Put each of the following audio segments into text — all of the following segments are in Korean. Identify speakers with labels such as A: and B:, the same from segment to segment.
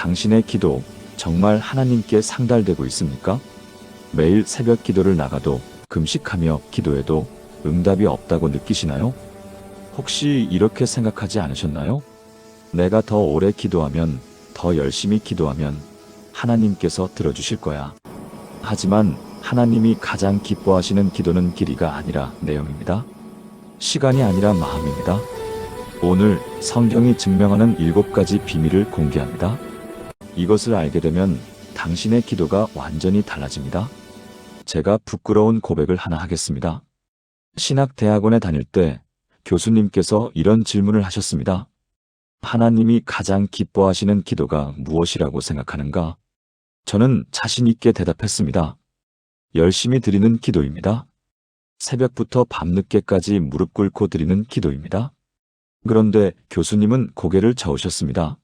A: 당신의 기도 정말 하나님께 상달되고 있습니까? 매일 새벽 기도를 나가도 금식하며 기도해도 응답이 없다고 느끼시나요? 혹시 이렇게 생각하지 않으셨나요? 내가 더 오래 기도하면, 더 열심히 기도하면 하나님께서 들어주실 거야. 하지만 하나님이 가장 기뻐하시는 기도는 길이가 아니라 내용입니다. 시간이 아니라 마음입니다. 오늘 성경이 증명하는 7가지 비밀을 공개합니다. 이것을 알게 되면 당신의 기도가 완전히 달라집니다. 제가 부끄러운 고백을 하나 하겠습니다. 신학대학원에 다닐 때 교수님께서 이런 질문을 하셨습니다. 하나님이 가장 기뻐하시는 기도가 무엇이라고 생각하는가? 저는 자신 있게 대답했습니다. 열심히 드리는 기도입니다. 새벽부터 밤늦게까지 무릎 꿇고 드리는 기도입니다. 그런데 교수님은 고개를 저으셨습니다.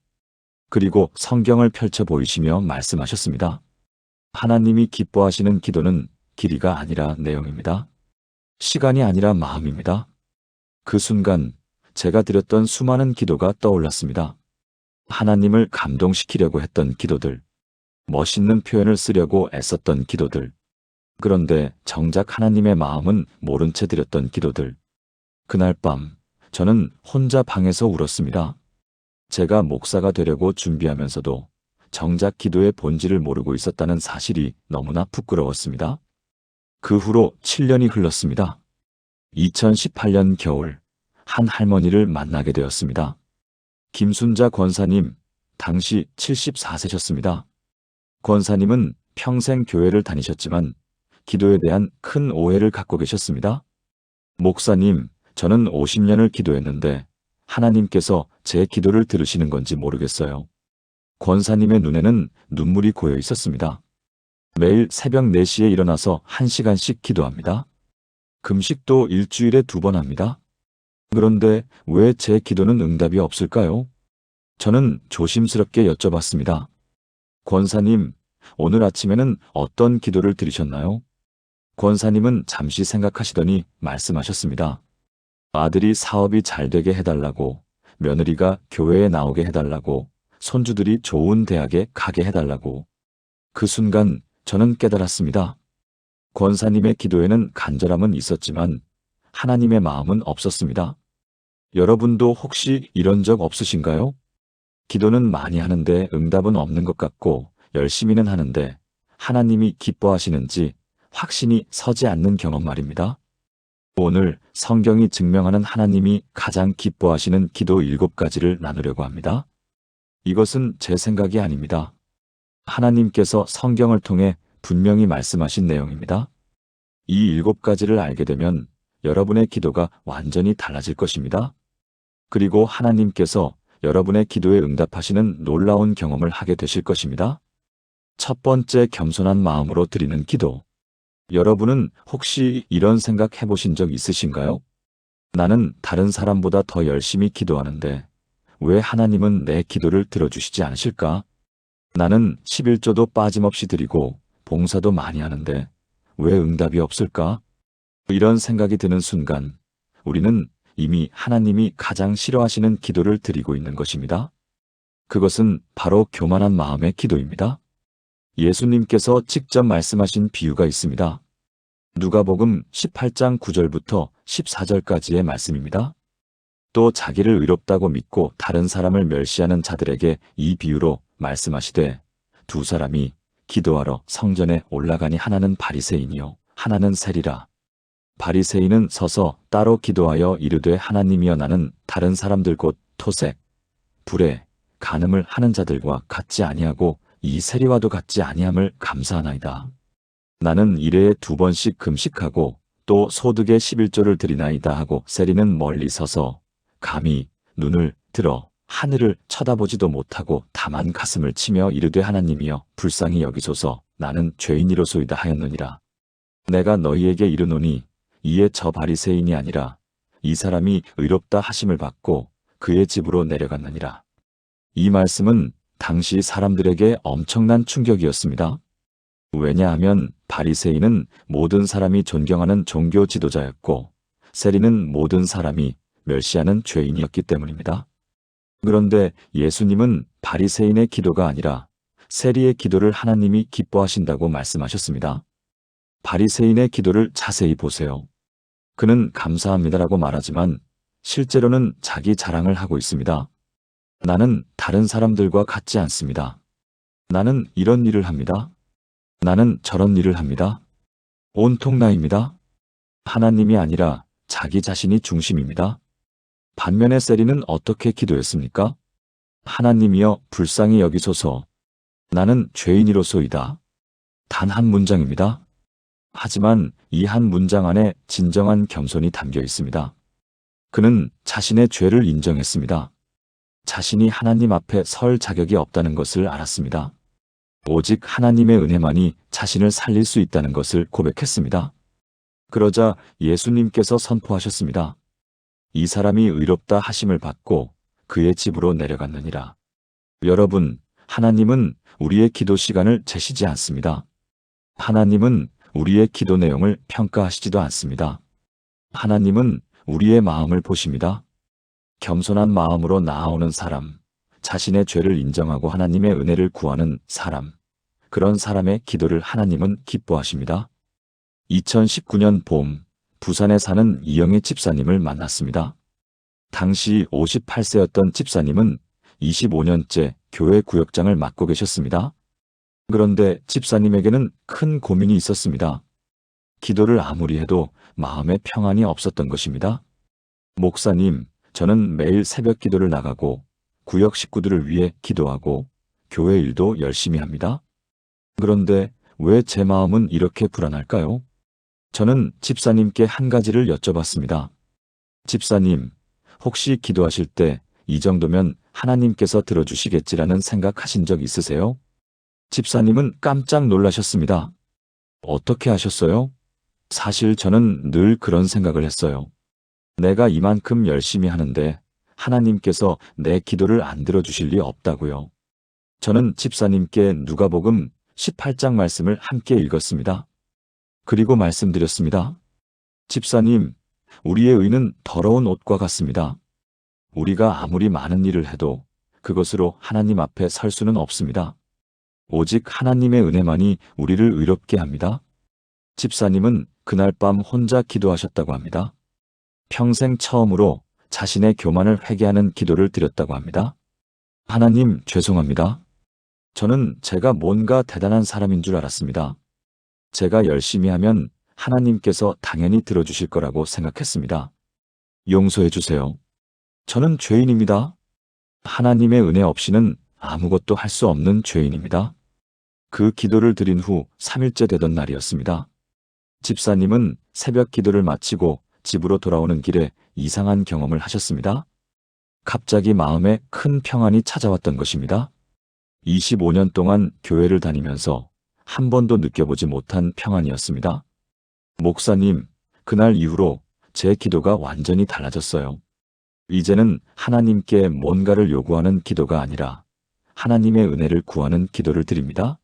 A: 그리고 성경을 펼쳐 보이시며 말씀하셨습니다. 하나님이 기뻐하시는 기도는 길이가 아니라 내용입니다. 시간이 아니라 마음입니다. 그 순간 제가 드렸던 수많은 기도가 떠올랐습니다. 하나님을 감동시키려고 했던 기도들, 멋있는 표현을 쓰려고 애썼던 기도들, 그런데 정작 하나님의 마음은 모른 채 드렸던 기도들. 그날 밤 저는 혼자 방에서 울었습니다. 제가 목사가 되려고 준비하면서도 정작 기도의 본질을 모르고 있었다는 사실이 너무나 부끄러웠습니다. 그 후로 7년이 흘렀습니다. 2018년 겨울 한 할머니를 만나게 되었습니다. 김순자 권사님, 당시 74세셨습니다. 권사님은 평생 교회를 다니셨지만 기도에 대한 큰 오해를 갖고 계셨습니다. 목사님, 저는 50년을 기도했는데 하나님께서 제 기도를 들으시는 건지 모르겠어요. 권사님의 눈에는 눈물이 고여 있었습니다. 매일 새벽 4시에 일어나서 1시간씩 기도합니다. 금식도 일주일에 2번 합니다. 그런데 왜 제 기도는 응답이 없을까요? 저는 조심스럽게 여쭤봤습니다. 권사님, 오늘 아침에는 어떤 기도를 드리셨나요? 권사님은 잠시 생각하시더니 말씀하셨습니다. 아들이 사업이 잘 되게 해달라고, 며느리가 교회에 나오게 해달라고, 손주들이 좋은 대학에 가게 해달라고. 그 순간 저는 깨달았습니다. 권사님의 기도에는 간절함은 있었지만 하나님의 마음은 없었습니다. 여러분도 혹시 이런 적 없으신가요? 기도는 많이 하는데 응답은 없는 것 같고 열심히는 하는데 하나님이 기뻐하시는지 확신이 서지 않는 경험 말입니다. 오늘 성경이 증명하는 하나님이 가장 기뻐하시는 기도 7가지를 나누려고 합니다. 이것은 제 생각이 아닙니다. 하나님께서 성경을 통해 분명히 말씀하신 내용입니다. 이 7가지를 알게 되면 여러분의 기도가 완전히 달라질 것입니다. 그리고 하나님께서 여러분의 기도에 응답하시는 놀라운 경험을 하게 되실 것입니다. 첫 번째, 겸손한 마음으로 드리는 기도. 여러분은 혹시 이런 생각 해보신 적 있으신가요? 나는 다른 사람보다 더 열심히 기도하는데 왜 하나님은 내 기도를 들어주시지 않으실까? 나는 11조도 빠짐없이 드리고 봉사도 많이 하는데 왜 응답이 없을까? 이런 생각이 드는 순간 우리는 이미 하나님이 가장 싫어하시는 기도를 드리고 있는 것입니다. 그것은 바로 교만한 마음의 기도입니다. 예수님께서 직접 말씀하신 비유가 있습니다. 누가복음 18장 9절부터 14절까지의 말씀입니다. 또 자기를 의롭다고 믿고 다른 사람을 멸시하는 자들에게 이 비유로 말씀하시되 두 사람이 기도하러 성전에 올라가니 하나는 바리새인이요 하나는 세리라. 바리새인은 서서 따로 기도하여 이르되 하나님이여 나는 다른 사람들 곧 토색, 불에, 간음을 하는 자들과 같지 아니하고 이 세리와도 같지 아니함을 감사하나이다. 나는 일회에 2번씩 금식하고 또 소득의 11조를 드리나이다 하고 세리는 멀리 서서 감히 눈을 들어 하늘을 쳐다보지도 못하고 다만 가슴을 치며 이르되 하나님이여 불쌍히 여기소서 나는 죄인이로소이다 하였느니라. 내가 너희에게 이르노니 이에 저 바리새인이 아니라 이 사람이 의롭다 하심을 받고 그의 집으로 내려갔느니라. 이 말씀은 당시 사람들에게 엄청난 충격이었습니다. 왜냐하면 바리새인은 모든 사람이 존경하는 종교 지도자였고 세리는 모든 사람이 멸시하는 죄인이었기 때문입니다. 그런데 예수님은 바리새인의 기도가 아니라 세리의 기도를 하나님이 기뻐하신다고 말씀하셨습니다. 바리새인의 기도를 자세히 보세요. 그는 감사합니다라고 말하지만 실제로는 자기 자랑을 하고 있습니다. 나는 다른 사람들과 같지 않습니다. 나는 이런 일을 합니다. 나는 저런 일을 합니다. 온통 나입니다. 하나님이 아니라 자기 자신이 중심입니다. 반면에 세리는 어떻게 기도했습니까? 하나님이여 불쌍히 여기소서. 나는 죄인이로소이다. 단 한 문장입니다. 하지만 이 한 문장 안에 진정한 겸손이 담겨 있습니다. 그는 자신의 죄를 인정했습니다. 자신이 하나님 앞에 설 자격이 없다는 것을 알았습니다. 오직 하나님의 은혜만이 자신을 살릴 수 있다는 것을 고백했습니다. 그러자 예수님께서 선포하셨습니다. 이 사람이 의롭다 하심을 받고 그의 집으로 내려갔느니라. 여러분, 하나님은 우리의 기도 시간을 재시지 않습니다. 하나님은 우리의 기도 내용을 평가하시지도 않습니다. 하나님은 우리의 마음을 보십니다. 겸손한 마음으로 나아오는 사람, 자신의 죄를 인정하고 하나님의 은혜를 구하는 사람, 그런 사람의 기도를 하나님은 기뻐하십니다. 2019년 봄, 부산에 사는 이영애 집사님을 만났습니다. 당시 58세였던 집사님은 25년째 교회 구역장을 맡고 계셨습니다. 그런데 집사님에게는 큰 고민이 있었습니다. 기도를 아무리 해도 마음에 평안이 없었던 것입니다. 목사님, 저는 매일 새벽 기도를 나가고 구역 식구들을 위해 기도하고 교회 일도 열심히 합니다. 그런데 왜 제 마음은 이렇게 불안할까요? 저는 집사님께 한 가지를 여쭤봤습니다. 집사님, 혹시 기도하실 때 이 정도면 하나님께서 들어주시겠지라는 생각하신 적 있으세요? 집사님은 깜짝 놀라셨습니다. 어떻게 하셨어요? 사실 저는 늘 그런 생각을 했어요. 내가 이만큼 열심히 하는데 하나님께서 내 기도를 안 들어주실 리 없다고요. 저는 집사님께 누가복음 18장 말씀을 함께 읽었습니다. 그리고 말씀드렸습니다. 집사님, 우리의 의는 더러운 옷과 같습니다. 우리가 아무리 많은 일을 해도 그것으로 하나님 앞에 설 수는 없습니다. 오직 하나님의 은혜만이 우리를 의롭게 합니다. 집사님은 그날 밤 혼자 기도하셨다고 합니다. 평생 처음으로 자신의 교만을 회개하는 기도를 드렸다고 합니다. 하나님, 죄송합니다. 저는 제가 뭔가 대단한 사람인 줄 알았습니다. 제가 열심히 하면 하나님께서 당연히 들어주실 거라고 생각했습니다. 용서해 주세요. 저는 죄인입니다. 하나님의 은혜 없이는 아무것도 할 수 없는 죄인입니다. 그 기도를 드린 후 3일째 되던 날이었습니다. 집사님은 새벽 기도를 마치고 집으로 돌아오는 길에 이상한 경험을 하셨습니다. 갑자기 마음에 큰 평안이 찾아왔던 것입니다. 25년 동안 교회를 다니면서 한 번도 느껴보지 못한 평안이었습니다. 목사님, 그날 이후로 제 기도가 완전히 달라졌어요. 이제는 하나님께 뭔가를 요구하는 기도가 아니라 하나님의 은혜를 구하는 기도를 드립니다.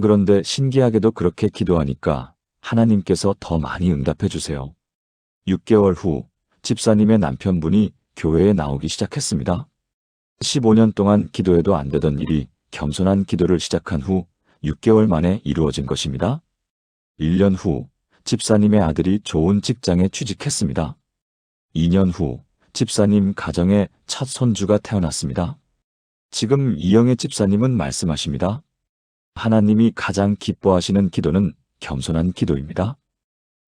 A: 그런데 신기하게도 그렇게 기도하니까 하나님께서 더 많이 응답해 주세요. 6개월 후 집사님의 남편분이 교회에 나오기 시작했습니다. 15년 동안 기도해도 안 되던 일이 겸손한 기도를 시작한 후 6개월 만에 이루어진 것입니다. 1년 후 집사님의 아들이 좋은 직장에 취직했습니다. 2년 후 집사님 가정에 첫 손주가 태어났습니다. 지금 이영애 집사님은 말씀하십니다. 하나님이 가장 기뻐하시는 기도는 겸손한 기도입니다.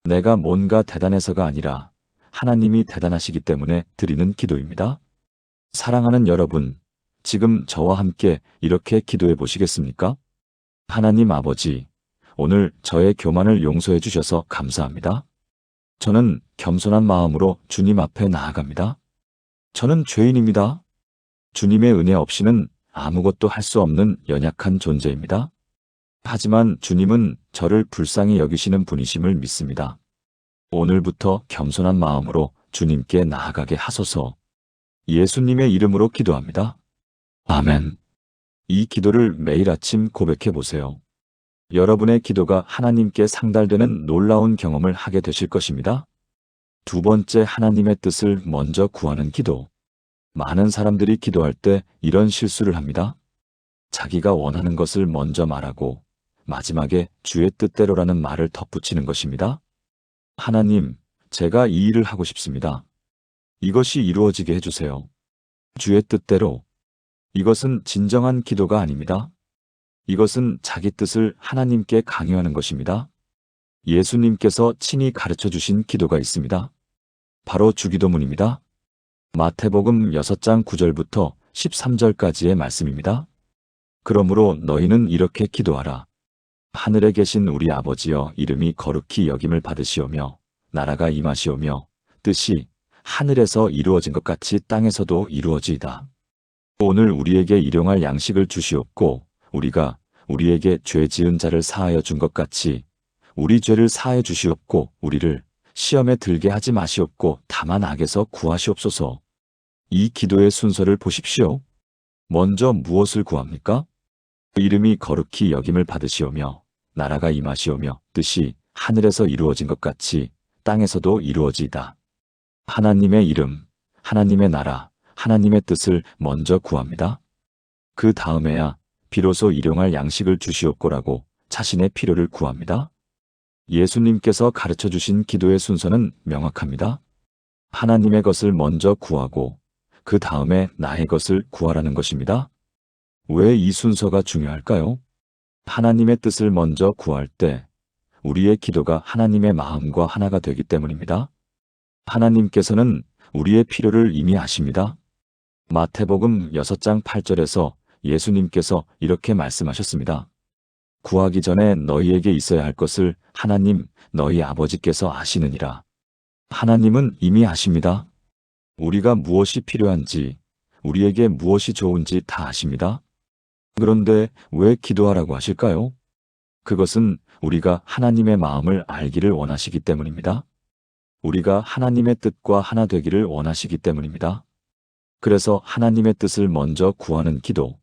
A: 내가 뭔가 대단해서가 아니라 하나님이 대단하시기 때문에 드리는 기도입니다. 사랑하는 여러분, 지금 저와 함께 이렇게 기도해 보시겠습니까? 하나님 아버지, 오늘 저의 교만을 용서해 주셔서 감사합니다. 저는 겸손한 마음으로 주님 앞에 나아갑니다. 저는 죄인입니다. 주님의 은혜 없이는 아무것도 할 수 없는 연약한 존재입니다. 하지만 주님은 저를 불쌍히 여기시는 분이심을 믿습니다. 오늘부터 겸손한 마음으로 주님께 나아가게 하소서. 예수님의 이름으로 기도합니다. 아멘. 이 기도를 매일 아침 고백해 보세요. 여러분의 기도가 하나님께 상달되는 놀라운 경험을 하게 되실 것입니다. 두 번째, 하나님의 뜻을 먼저 구하는 기도. 많은 사람들이 기도할 때 이런 실수를 합니다. 자기가 원하는 것을 먼저 말하고 마지막에 주의 뜻대로라는 말을 덧붙이는 것입니다. 하나님, 제가 이 일을 하고 싶습니다. 이것이 이루어지게 해주세요. 주의 뜻대로. 이것은 진정한 기도가 아닙니다. 이것은 자기 뜻을 하나님께 강요하는 것입니다. 예수님께서 친히 가르쳐 주신 기도가 있습니다. 바로 주기도문입니다. 마태복음 6장 9절부터 13절까지의 말씀입니다. 그러므로 너희는 이렇게 기도하라. 하늘에 계신 우리 아버지여, 이름이 거룩히 여김을 받으시오며 나라가 임하시오며 뜻이 하늘에서 이루어진 것 같이 땅에서도 이루어지이다. 오늘 우리에게 일용할 양식을 주시옵고 우리가 우리에게 죄 지은 자를 사하여 준 것 같이 우리 죄를 사하여 주시옵고 우리를 시험에 들게 하지 마시옵고 다만 악에서 구하시옵소서. 이 기도의 순서를 보십시오. 먼저 무엇을 구합니까? 이름이 거룩히 여김을 받으시오며 나라가 임하시오며 뜻이 하늘에서 이루어진 것 같이 땅에서도 이루어지이다. 하나님의 이름, 하나님의 나라, 하나님의 뜻을 먼저 구합니다. 그 다음에야 비로소 일용할 양식을 주시옵고라고 자신의 필요를 구합니다. 예수님께서 가르쳐 주신 기도의 순서는 명확합니다. 하나님의 것을 먼저 구하고 그 다음에 나의 것을 구하라는 것입니다. 왜 이 순서가 중요할까요? 하나님의 뜻을 먼저 구할 때 우리의 기도가 하나님의 마음과 하나가 되기 때문입니다. 하나님께서는 우리의 필요를 이미 아십니다. 마태복음 6장 8절에서 예수님께서 이렇게 말씀하셨습니다. 구하기 전에 너희에게 있어야 할 것을 하나님 너희 아버지께서 아시느니라. 하나님은 이미 아십니다. 우리가 무엇이 필요한지, 우리에게 무엇이 좋은지 다 아십니다. 그런데 왜 기도하라고 하실까요? 그것은 우리가 하나님의 마음을 알기를 원하시기 때문입니다. 우리가 하나님의 뜻과 하나 되기를 원하시기 때문입니다. 그래서 하나님의 뜻을 먼저 구하는 기도,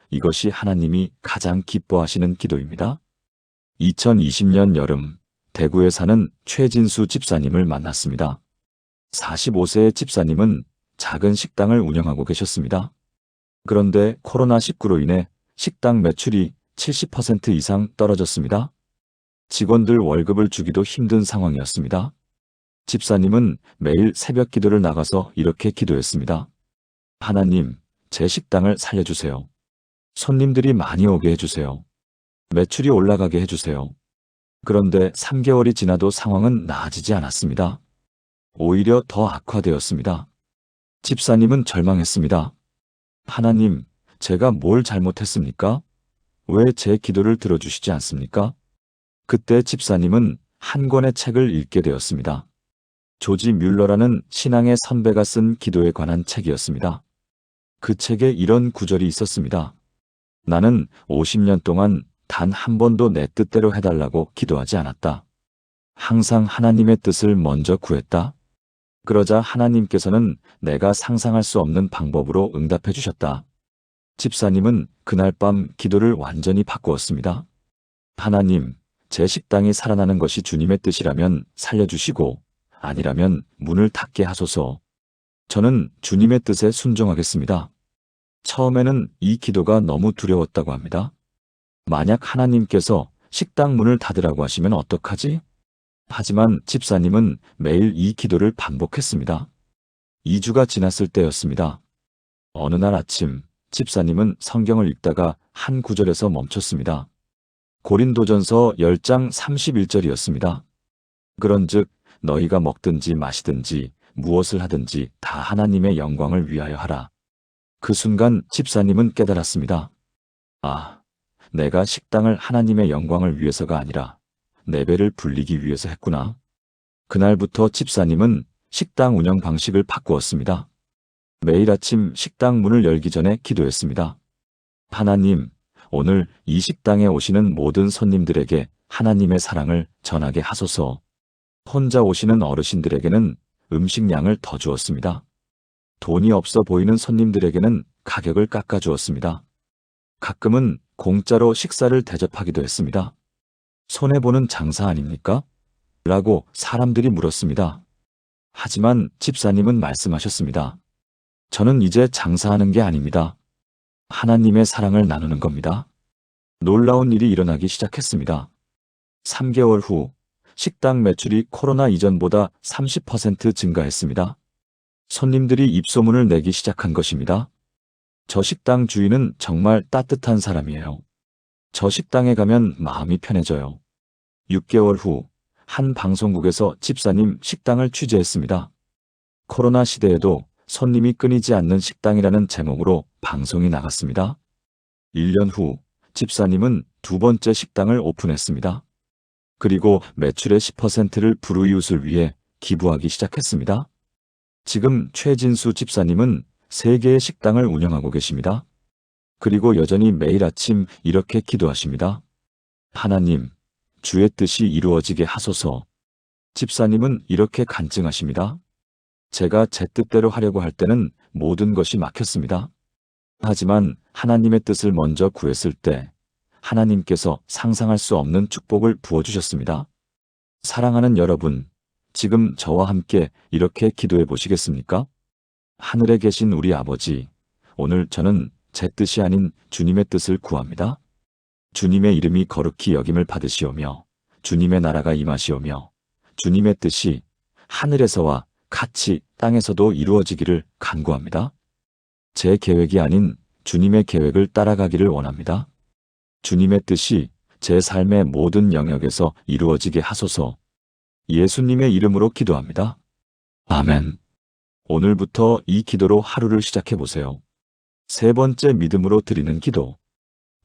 A: 이것이 하나님이 가장 기뻐하시는 기도입니다. 2020년 여름, 대구에 사는 최진수 집사님을 만났습니다. 45세의 집사님은 작은 식당을 운영하고 계셨습니다. 그런데 코로나19로 인해 식당 매출이 70% 이상 떨어졌습니다. 직원들 월급을 주기도 힘든 상황이었습니다. 집사님은 매일 새벽 기도를 나가서 이렇게 기도했습니다. 하나님, 제 식당을 살려주세요. 손님들이 많이 오게 해주세요. 매출이 올라가게 해주세요. 그런데 3개월이 지나도 상황은 나아지지 않았습니다. 오히려 더 악화되었습니다. 집사님은 절망했습니다. 하나님, 제가 뭘 잘못했습니까? 왜 제 기도를 들어주시지 않습니까? 그때 집사님은 한 권의 책을 읽게 되었습니다. 조지 뮬러라는 신앙의 선배가 쓴 기도에 관한 책이었습니다. 그 책에 이런 구절이 있었습니다. 나는 50년 동안 단 한 번도 내 뜻대로 해달라고 기도하지 않았다. 항상 하나님의 뜻을 먼저 구했다. 그러자 하나님께서는 내가 상상할 수 없는 방법으로 응답해 주셨다. 집사님은 그날 밤 기도를 완전히 바꾸었습니다. 하나님, 제 식당이 살아나는 것이 주님의 뜻이라면 살려주시고 아니라면 문을 닫게 하소서. 저는 주님의 뜻에 순종하겠습니다. 처음에는 이 기도가 너무 두려웠다고 합니다. 만약 하나님께서 식당 문을 닫으라고 하시면 어떡하지? 하지만 집사님은 매일 이 기도를 반복했습니다. 2주가 지났을 때였습니다. 어느 날 아침 집사님은 성경을 읽다가 한 구절에서 멈췄습니다. 고린도전서 10장 31절이었습니다. 그런즉 너희가 먹든지 마시든지 무엇을 하든지 다 하나님의 영광을 위하여 하라. 그 순간 집사님은 깨달았습니다. 아, 내가 식당을 하나님의 영광을 위해서가 아니라 내 배를 불리기 위해서 했구나. 그날부터 집사님은 식당 운영 방식을 바꾸었습니다. 매일 아침 식당 문을 열기 전에 기도했습니다. 하나님, 오늘 이 식당에 오시는 모든 손님들에게 하나님의 사랑을 전하게 하소서. 혼자 오시는 어르신들에게는 음식량을 더 주었습니다. 돈이 없어 보이는 손님들에게는 가격을 깎아주었습니다. 가끔은 공짜로 식사를 대접하기도 했습니다. 손해보는 장사 아닙니까? 라고 사람들이 물었습니다. 하지만 집사님은 말씀하셨습니다. 저는 이제 장사하는 게 아닙니다. 하나님의 사랑을 나누는 겁니다. 놀라운 일이 일어나기 시작했습니다. 3개월 후 식당 매출이 코로나 이전보다 30% 증가했습니다. 손님들이 입소문을 내기 시작한 것입니다. 저 식당 주인은 정말 따뜻한 사람이에요. 저 식당에 가면 마음이 편해져요. 6개월 후 한 방송국에서 집사님 식당을 취재했습니다. 코로나 시대에도 손님이 끊이지 않는 식당이라는 제목으로 방송이 나갔습니다. 1년 후 집사님은 두 번째 식당을 오픈했습니다. 그리고 매출의 10%를 불우이웃을 위해 기부하기 시작했습니다. 지금 최진수 집사님은 3개의 식당을 운영하고 계십니다. 그리고 여전히 매일 아침 이렇게 기도하십니다. 하나님, 주의 뜻이 이루어지게 하소서. 집사님은 이렇게 간증하십니다. 제가 제 뜻대로 하려고 할 때는 모든 것이 막혔습니다. 하지만 하나님의 뜻을 먼저 구했을 때 하나님께서 상상할 수 없는 축복을 부어주셨습니다. 사랑하는 여러분, 지금 저와 함께 이렇게 기도해 보시겠습니까? 하늘에 계신 우리 아버지, 오늘 저는 제 뜻이 아닌 주님의 뜻을 구합니다. 주님의 이름이 거룩히 여김을 받으시오며 주님의 나라가 임하시오며 주님의 뜻이 하늘에서와 같이 땅에서도 이루어지기를 간구합니다. 제 계획이 아닌 주님의 계획을 따라가기를 원합니다. 주님의 뜻이 제 삶의 모든 영역에서 이루어지게 하소서. 예수님의 이름으로 기도합니다. 아멘. 오늘부터 이 기도로 하루를 시작해 보세요. 3번째 믿음으로 드리는 기도.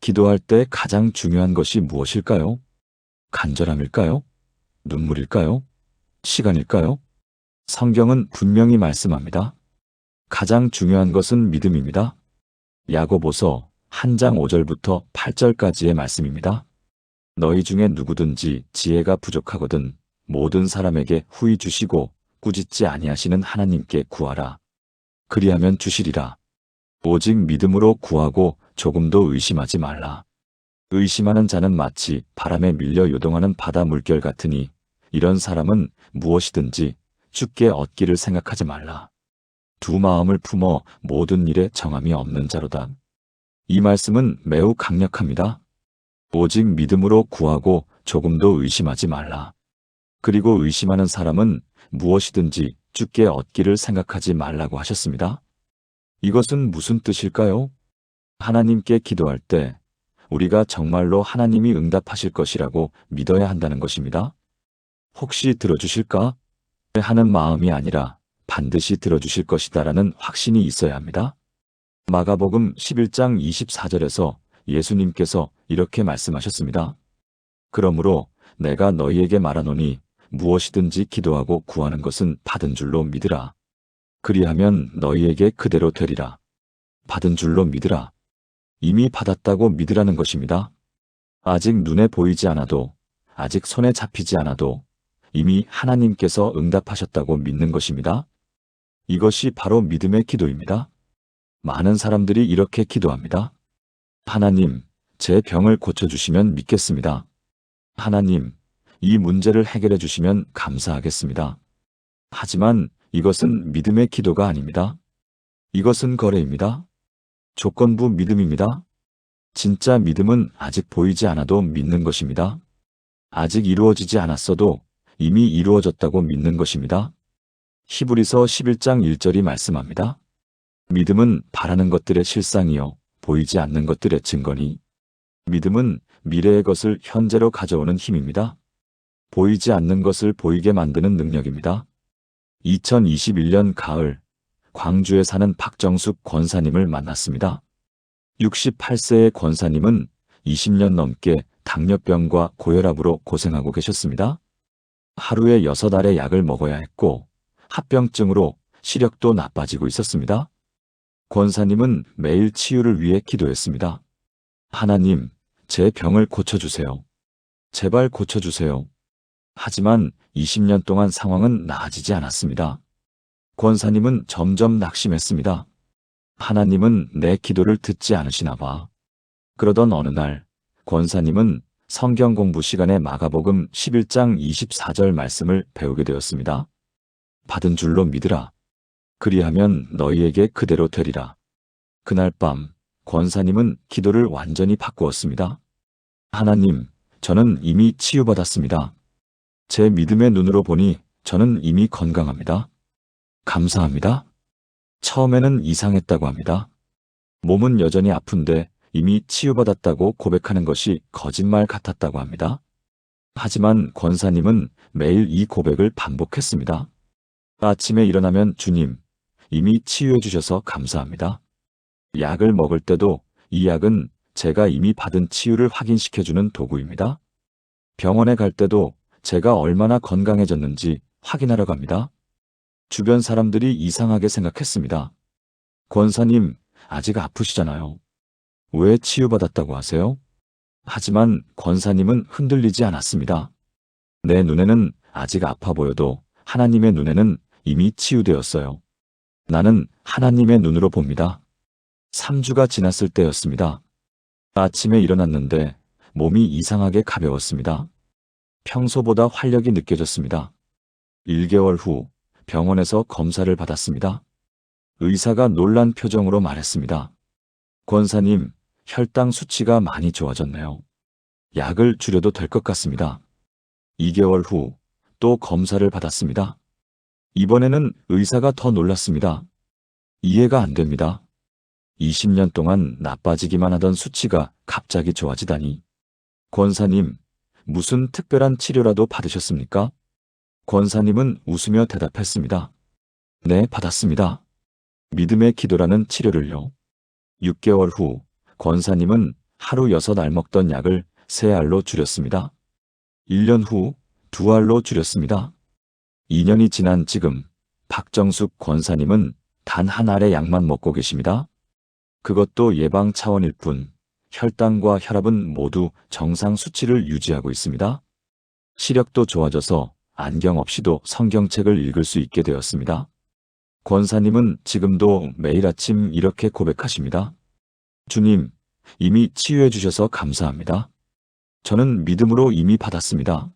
A: 기도할 때 가장 중요한 것이 무엇일까요? 간절함일까요? 눈물일까요? 시간일까요? 성경은 분명히 말씀합니다. 가장 중요한 것은 믿음입니다. 야고보서 1장 5절부터 8절까지의 말씀입니다. 너희 중에 누구든지 지혜가 부족하거든 모든 사람에게 후히 주시고 꾸짖지 아니하시는 하나님께 구하라. 그리하면 주시리라. 오직 믿음으로 구하고 조금도 의심하지 말라. 의심하는 자는 마치 바람에 밀려 요동하는 바다 물결 같으니 이런 사람은 무엇이든지 주께 얻기를 생각하지 말라. 두 마음을 품어 모든 일에 정함이 없는 자로다. 이 말씀은 매우 강력합니다. 오직 믿음으로 구하고 조금도 의심하지 말라. 그리고 의심하는 사람은 무엇이든지 주께 얻기를 생각하지 말라고 하셨습니다. 이것은 무슨 뜻일까요? 하나님께 기도할 때 우리가 정말로 하나님이 응답하실 것이라고 믿어야 한다는 것입니다. 혹시 들어주실까? 하는 마음이 아니라 반드시 들어주실 것이다라는 확신이 있어야 합니다. 마가복음 11장 24절에서 예수님께서 이렇게 말씀하셨습니다. 그러므로 내가 너희에게 말하노니 무엇이든지 기도하고 구하는 것은 받은 줄로 믿으라. 그리하면 너희에게 그대로 되리라. 받은 줄로 믿으라. 이미 받았다고 믿으라는 것입니다. 아직 눈에 보이지 않아도, 아직 손에 잡히지 않아도 이미 하나님께서 응답하셨다고 믿는 것입니다. 이것이 바로 믿음의 기도입니다. 많은 사람들이 이렇게 기도합니다. 하나님, 제 병을 고쳐주시면 믿겠습니다. 하나님, 이 문제를 해결해 주시면 감사하겠습니다. 하지만 이것은 믿음의 기도가 아닙니다. 이것은 거래입니다. 조건부 믿음입니다. 진짜 믿음은 아직 보이지 않아도 믿는 것입니다. 아직 이루어지지 않았어도 이미 이루어졌다고 믿는 것입니다. 히브리서 11장 1절이 말씀합니다. 믿음은 바라는 것들의 실상이요 보이지 않는 것들의 증거니. 믿음은 미래의 것을 현재로 가져오는 힘입니다. 보이지 않는 것을 보이게 만드는 능력입니다. 2021년 가을, 광주에 사는 박정숙 권사님을 만났습니다. 68세의 권사님은 20년 넘게 당뇨병과 고혈압으로 고생하고 계셨습니다. 하루에 6알의 약을 먹어야 했고 합병증으로 시력도 나빠지고 있었습니다. 권사님은 매일 치유를 위해 기도했습니다. 하나님, 제 병을 고쳐주세요. 제발 고쳐주세요. 하지만 20년 동안 상황은 나아지지 않았습니다. 권사님은 점점 낙심했습니다. 하나님은 내 기도를 듣지 않으시나 봐. 그러던 어느 날 권사님은 성경 공부 시간에 마가복음 11장 24절 말씀을 배우게 되었습니다. 받은 줄로 믿으라. 그리하면 너희에게 그대로 되리라. 그날 밤 권사님은 기도를 완전히 바꾸었습니다. 하나님, 저는 이미 치유받았습니다. 제 믿음의 눈으로 보니 저는 이미 건강합니다. 감사합니다. 처음에는 이상했다고 합니다. 몸은 여전히 아픈데 이미 치유받았다고 고백하는 것이 거짓말 같았다고 합니다. 하지만 권사님은 매일 이 고백을 반복했습니다. 아침에 일어나면 주님, 이미 치유해 주셔서 감사합니다. 약을 먹을 때도 이 약은 제가 이미 받은 치유를 확인시켜주는 도구입니다. 병원에 갈 때도 제가 얼마나 건강해졌는지 확인하러 갑니다. 주변 사람들이 이상하게 생각했습니다. 권사님, 아직 아프시잖아요. 왜 치유받았다고 하세요? 하지만 권사님은 흔들리지 않았습니다. 내 눈에는 아직 아파 보여도 하나님의 눈에는 이미 치유되었어요. 나는 하나님의 눈으로 봅니다. 3주가 지났을 때였습니다. 아침에 일어났는데 몸이 이상하게 가벼웠습니다. 평소보다 활력이 느껴졌습니다. 1개월 후 병원에서 검사를 받았습니다. 의사가 놀란 표정으로 말했습니다. 권사님, 혈당 수치가 많이 좋아졌네요. 약을 줄여도 될 것 같습니다. 2개월 후 또 검사를 받았습니다. 이번에는 의사가 더 놀랐습니다. 이해가 안 됩니다. 20년 동안 나빠지기만 하던 수치가 갑자기 좋아지다니. 권사님, 무슨 특별한 치료라도 받으셨습니까? 권사님은 웃으며 대답했습니다. 네, 받았습니다. 믿음의 기도라는 치료를요. 6개월 후 권사님은 하루 6알 먹던 약을 3알로 줄였습니다. 1년 후 2알로 줄였습니다. 2년이 지난 지금 박정숙 권사님은 단 1알의 약만 먹고 계십니다. 그것도 예방 차원일 뿐 혈당과 혈압은 모두 정상 수치를 유지하고 있습니다. 시력도 좋아져서 안경 없이도 성경책을 읽을 수 있게 되었습니다. 권사님은 지금도 매일 아침 이렇게 고백하십니다. 주님, 이미 치유해 주셔서 감사합니다. 저는 믿음으로 이미 받았습니다.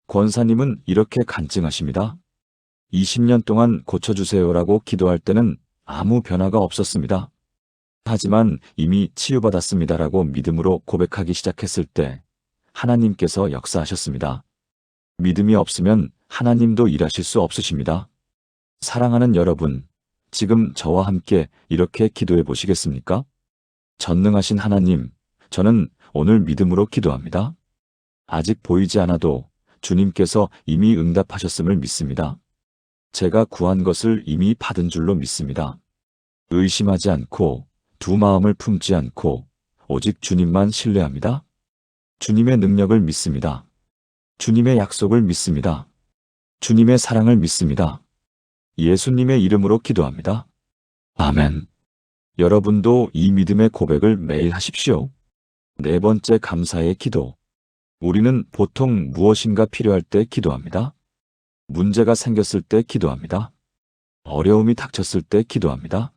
A: 권사님은 이렇게 간증하십니다. 20년 동안 고쳐주세요라고 기도할 때는 아무 변화가 없었습니다. 하지만 이미 치유받았습니다라고 믿음으로 고백하기 시작했을 때 하나님께서 역사하셨습니다. 믿음이 없으면 하나님도 일하실 수 없으십니다. 사랑하는 여러분, 지금 저와 함께 이렇게 기도해 보시겠습니까? 전능하신 하나님, 저는 오늘 믿음으로 기도합니다. 아직 보이지 않아도 주님께서 이미 응답하셨음을 믿습니다. 제가 구한 것을 이미 받은 줄로 믿습니다. 의심하지 않고 두 마음을 품지 않고 오직 주님만 신뢰합니다. 주님의 능력을 믿습니다. 주님의 약속을 믿습니다. 주님의 사랑을 믿습니다. 예수님의 이름으로 기도합니다. 아멘. 여러분도 이 믿음의 고백을 매일 하십시오. 4번째 감사의 기도. 우리는 보통 무엇인가 필요할 때 기도합니다. 문제가 생겼을 때 기도합니다. 어려움이 닥쳤을 때 기도합니다.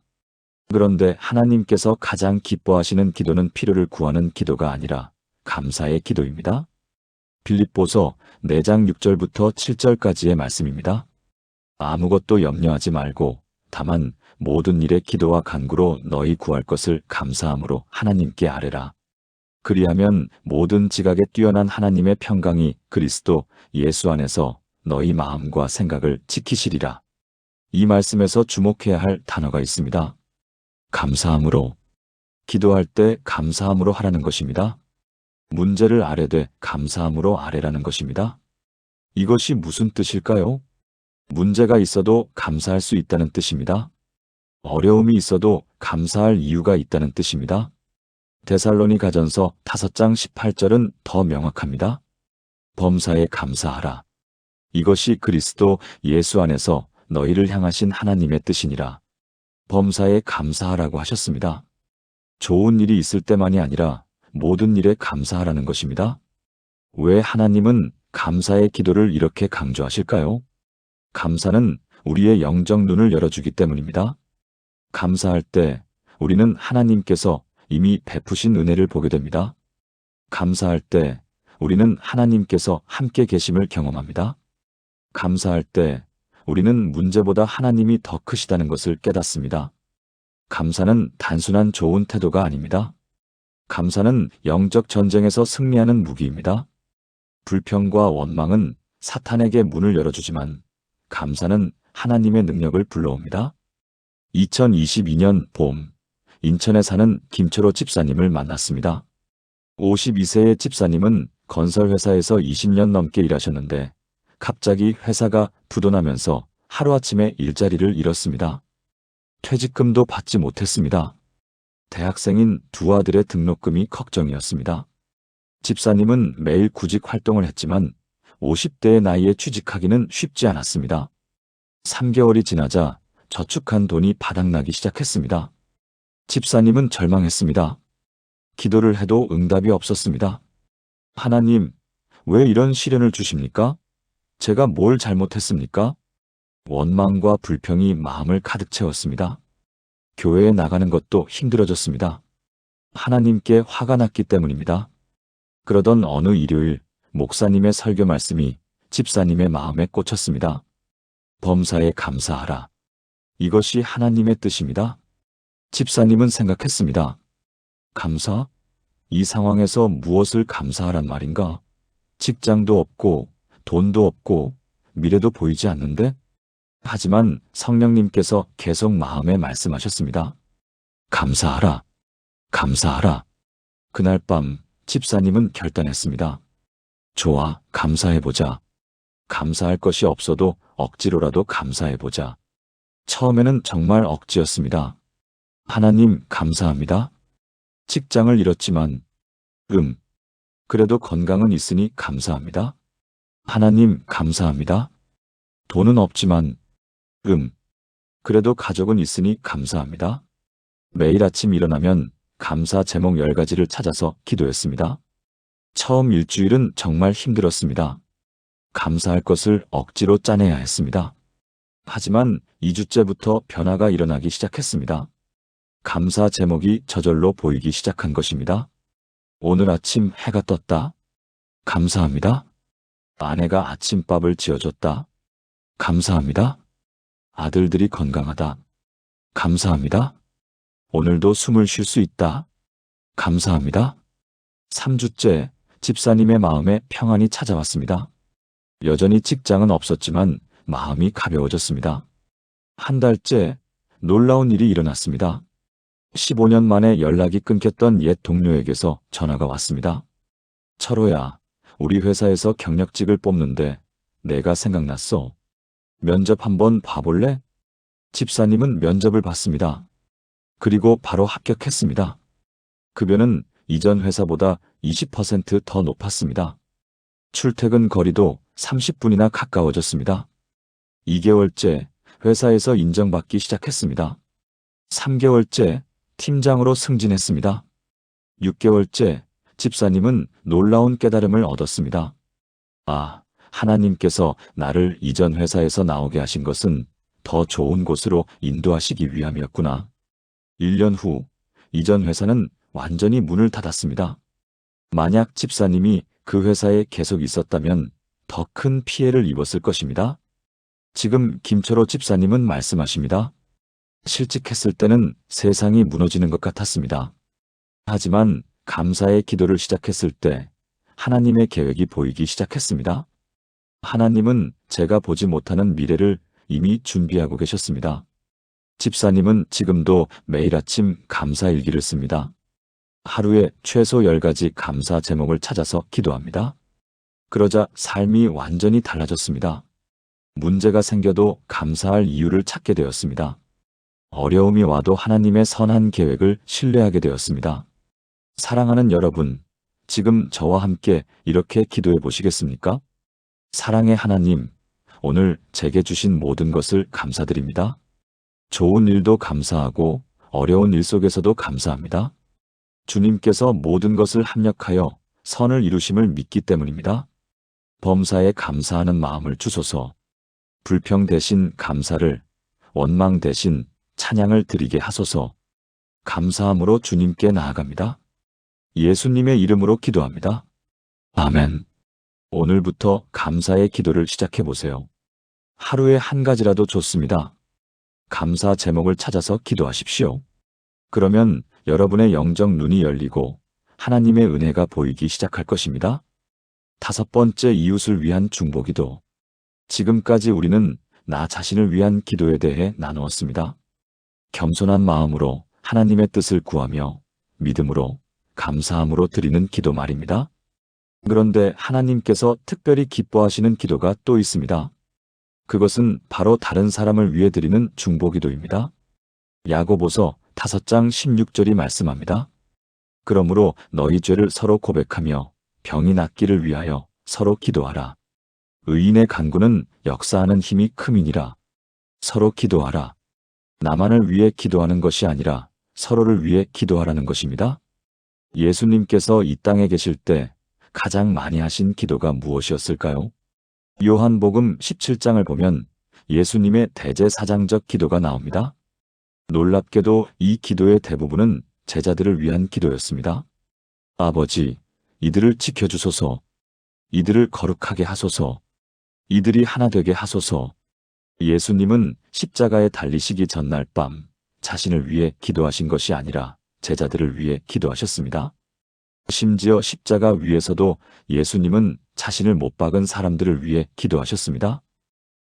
A: 그런데 하나님께서 가장 기뻐하시는 기도는 필요를 구하는 기도가 아니라 감사의 기도입니다. 빌립보서 4장 6절부터 7절까지의 말씀입니다. 아무것도 염려하지 말고 다만 모든 일에 기도와 간구로 너희 구할 것을 감사함으로 하나님께 아뢰라. 그리하면 모든 지각에 뛰어난 하나님의 평강이 그리스도 예수 안에서 너희 마음과 생각을 지키시리라. 이 말씀에서 주목해야 할 단어가 있습니다. 감사함으로. 기도할 때 감사함으로 하라는 것입니다. 문제를 아뢰되 감사함으로 아뢰라는 것입니다. 이것이 무슨 뜻일까요? 문제가 있어도 감사할 수 있다는 뜻입니다. 어려움이 있어도 감사할 이유가 있다는 뜻입니다. 데살로니가전서 5장 18절은 더 명확합니다. 범사에 감사하라. 이것이 그리스도 예수 안에서 너희를 향하신 하나님의 뜻이니라. 범사에 감사하라고 하셨습니다. 좋은 일이 있을 때만이 아니라 모든 일에 감사하라는 것입니다. 왜 하나님은 감사의 기도를 이렇게 강조하실까요? 감사는 우리의 영적 눈을 열어주기 때문입니다. 감사할 때 우리는 하나님께서 이미 베푸신 은혜를 보게 됩니다. 감사할 때 우리는 하나님께서 함께 계심을 경험합니다. 감사할 때 우리는 문제보다 하나님이 더 크시다는 것을 깨닫습니다. 감사는 단순한 좋은 태도가 아닙니다. 감사는 영적 전쟁에서 승리하는 무기입니다. 불평과 원망은 사탄에게 문을 열어주지만 감사는 하나님의 능력을 불러옵니다. 2022년 봄, 인천에 사는 김철호 집사님을 만났습니다. 52세의 집사님은 건설회사에서 20년 넘게 일하셨는데 갑자기 회사가 부도나면서 하루아침에 일자리를 잃었습니다. 퇴직금도 받지 못했습니다. 대학생인 두 아들의 등록금이 걱정이었습니다. 집사님은 매일 구직 활동을 했지만 50대의 나이에 취직하기는 쉽지 않았습니다. 3개월이 지나자 저축한 돈이 바닥나기 시작했습니다. 집사님은 절망했습니다. 기도를 해도 응답이 없었습니다. 하나님, 왜 이런 시련을 주십니까? 제가 뭘 잘못했습니까? 원망과 불평이 마음을 가득 채웠습니다. 교회에 나가는 것도 힘들어졌습니다. 하나님께 화가 났기 때문입니다. 그러던 어느 일요일 목사님의 설교 말씀이 집사님의 마음에 꽂혔습니다. 범사에 감사하라. 이것이 하나님의 뜻입니다. 집사님은 생각했습니다. 감사? 이 상황에서 무엇을 감사하란 말인가? 직장도 없고 돈도 없고 미래도 보이지 않는데? 하지만 성령님께서 계속 마음에 말씀하셨습니다. 감사하라. 감사하라. 그날 밤 집사님은 결단했습니다. 좋아, 감사해보자. 감사할 것이 없어도 억지로라도 감사해보자. 처음에는 정말 억지였습니다. 하나님, 감사합니다. 직장을 잃었지만, 그래도 건강은 있으니 감사합니다. 하나님, 감사합니다. 돈은 없지만, 그래도 가족은 있으니 감사합니다. 매일 아침 일어나면 감사 제목 10가지를 찾아서 기도했습니다. 처음 일주일은 정말 힘들었습니다. 감사할 것을 억지로 짜내야 했습니다. 하지만 2주째부터 변화가 일어나기 시작했습니다. 감사 제목이 저절로 보이기 시작한 것입니다. 오늘 아침 해가 떴다. 감사합니다. 아내가 아침밥을 지어줬다. 감사합니다. 아들들이 건강하다. 감사합니다. 오늘도 숨을 쉴 수 있다. 감사합니다. 3주째 집사님의 마음에 평안이 찾아왔습니다. 여전히 직장은 없었지만 마음이 가벼워졌습니다. 한 달째 놀라운 일이 일어났습니다. 15년 만에 연락이 끊겼던 옛 동료에게서 전화가 왔습니다. 철호야, 우리 회사에서 경력직을 뽑는데 내가 생각났어. 면접 한번 봐볼래? 집사님은 면접을 봤습니다. 그리고 바로 합격했습니다. 급여는 이전 회사보다 20% 더 높았습니다. 출퇴근 거리도 30분이나 가까워졌습니다. 2개월째 회사에서 인정받기 시작했습니다. 3개월째 팀장으로 승진했습니다. 6개월째 집사님은 놀라운 깨달음을 얻었습니다. 아, 하나님께서 나를 이전 회사에서 나오게 하신 것은 더 좋은 곳으로 인도하시기 위함이었구나. 1년 후 이전 회사는 완전히 문을 닫았습니다. 만약 집사님이 그 회사에 계속 있었다면 더 큰 피해를 입었을 것입니다. 지금 김철호 집사님은 말씀하십니다. 실직했을 때는 세상이 무너지는 것 같았습니다. 하지만 감사의 기도를 시작했을 때 하나님의 계획이 보이기 시작했습니다. 하나님은 제가 보지 못하는 미래를 이미 준비하고 계셨습니다. 집사님은 지금도 매일 아침 감사 일기를 씁니다. 하루에 최소 10가지 감사 제목을 찾아서 기도합니다. 그러자 삶이 완전히 달라졌습니다. 문제가 생겨도 감사할 이유를 찾게 되었습니다. 어려움이 와도 하나님의 선한 계획을 신뢰하게 되었습니다. 사랑하는 여러분, 지금 저와 함께 이렇게 기도해 보시겠습니까? 사랑의 하나님, 오늘 제게 주신 모든 것을 감사드립니다. 좋은 일도 감사하고 어려운 일 속에서도 감사합니다. 주님께서 모든 것을 합력하여 선을 이루심을 믿기 때문입니다. 범사에 감사하는 마음을 주소서. 불평 대신 감사를, 원망 대신 찬양을 드리게 하소서. 감사함으로 주님께 나아갑니다. 예수님의 이름으로 기도합니다. 아멘. 오늘부터 감사의 기도를 시작해 보세요. 하루에 한 가지라도 좋습니다. 감사 제목을 찾아서 기도하십시오. 그러면 여러분의 영적 눈이 열리고 하나님의 은혜가 보이기 시작할 것입니다. 5번째, 이웃을 위한 중보기도. 지금까지 우리는 나 자신을 위한 기도에 대해 나누었습니다. 겸손한 마음으로 하나님의 뜻을 구하며 믿음으로, 감사함으로 드리는 기도 말입니다. 그런데 하나님께서 특별히 기뻐하시는 기도가 또 있습니다. 그것은 바로 다른 사람을 위해 드리는 중보기도입니다. 야고보서 5장 16절이 말씀합니다. 그러므로 너희 죄를 서로 고백하며 병이 낫기를 위하여 서로 기도하라. 의인의 간구는 역사하는 힘이 큼이니라. 서로 기도하라. 나만을 위해 기도하는 것이 아니라 서로를 위해 기도하라는 것입니다. 예수님께서 이 땅에 계실 때 가장 많이 하신 기도가 무엇이었을까요? 요한복음 17장을 보면 예수님의 대제사장적 기도가 나옵니다. 놀랍게도 이 기도의 대부분은 제자들을 위한 기도였습니다. 아버지, 이들을 지켜주소서. 이들을 거룩하게 하소서. 이들이 하나 되게 하소서. 예수님은 십자가에 달리시기 전날 밤 자신을 위해 기도하신 것이 아니라 제자들을 위해 기도하셨습니다. 심지어 십자가 위에서도 예수님은 자신을 못 박은 사람들을 위해 기도하셨습니다.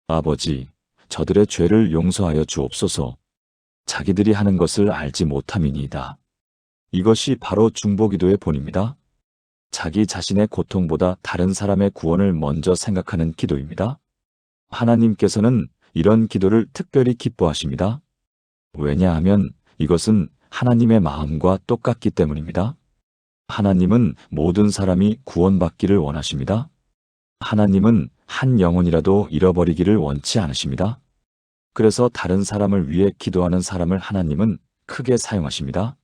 A: 아버지, 저들의 죄를 용서하여 주옵소서. 자기들이 하는 것을 알지 못함이니이다. 이것이 바로 중보기도의 본입니다. 자기 자신의 고통보다 다른 사람의 구원을 먼저 생각하는 기도입니다. 하나님께서는 이런 기도를 특별히 기뻐하십니다. 왜냐하면 이것은 하나님의 마음과 똑같기 때문입니다. 하나님은 모든 사람이 구원받기를 원하십니다. 하나님은 한 영혼이라도 잃어버리기를 원치 않으십니다. 그래서 다른 사람을 위해 기도하는 사람을 하나님은 크게 사용하십니다.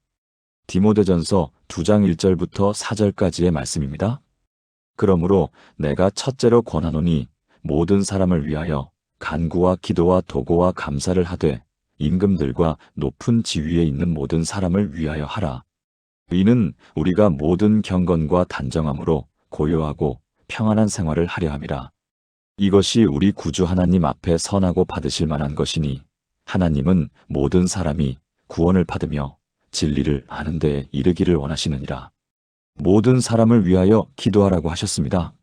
A: 디모데전서 2장 1절부터 4절까지의 말씀입니다. 그러므로 내가 첫째로 권하노니 모든 사람을 위하여 간구와 기도와 도고와 감사를 하되 임금들과 높은 지위에 있는 모든 사람을 위하여 하라. 이는 우리가 모든 경건과 단정함으로 고요하고 평안한 생활을 하려 함이라. 이것이 우리 구주 하나님 앞에 선하고 받으실 만한 것이니 하나님은 모든 사람이 구원을 받으며 진리를 아는 데에 이르기를 원하시느니라. 모든 사람을 위하여 기도하라고 하셨습니다.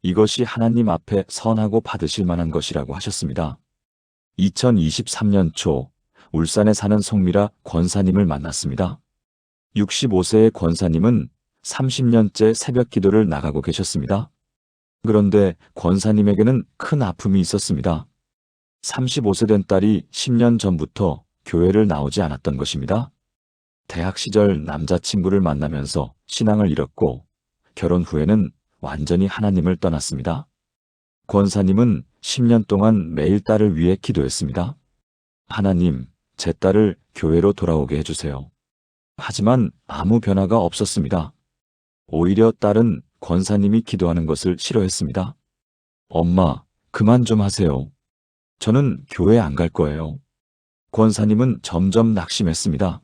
A: 이것이 하나님 앞에 선하고 받으실 만한 것이라고 하셨습니다. 2023년 초 울산에 사는 송미라 권사님을 만났습니다. 65세의 권사님은 30년째 새벽 기도를 나가고 계셨습니다. 그런데 권사님에게는 큰 아픔이 있었습니다. 35세 된 딸이 10년 전부터 교회를 나오지 않았던 것입니다. 대학 시절 남자친구를 만나면서 신앙을 잃었고 결혼 후에는 완전히 하나님을 떠났습니다. 권사님은 10년 동안 매일 딸을 위해 기도했습니다. 하나님, 제 딸을 교회로 돌아오게 해주세요. 하지만 아무 변화가 없었습니다. 오히려 딸은 권사님이 기도하는 것을 싫어했습니다. 엄마, 그만 좀 하세요. 저는 교회 안 갈 거예요. 권사님은 점점 낙심했습니다.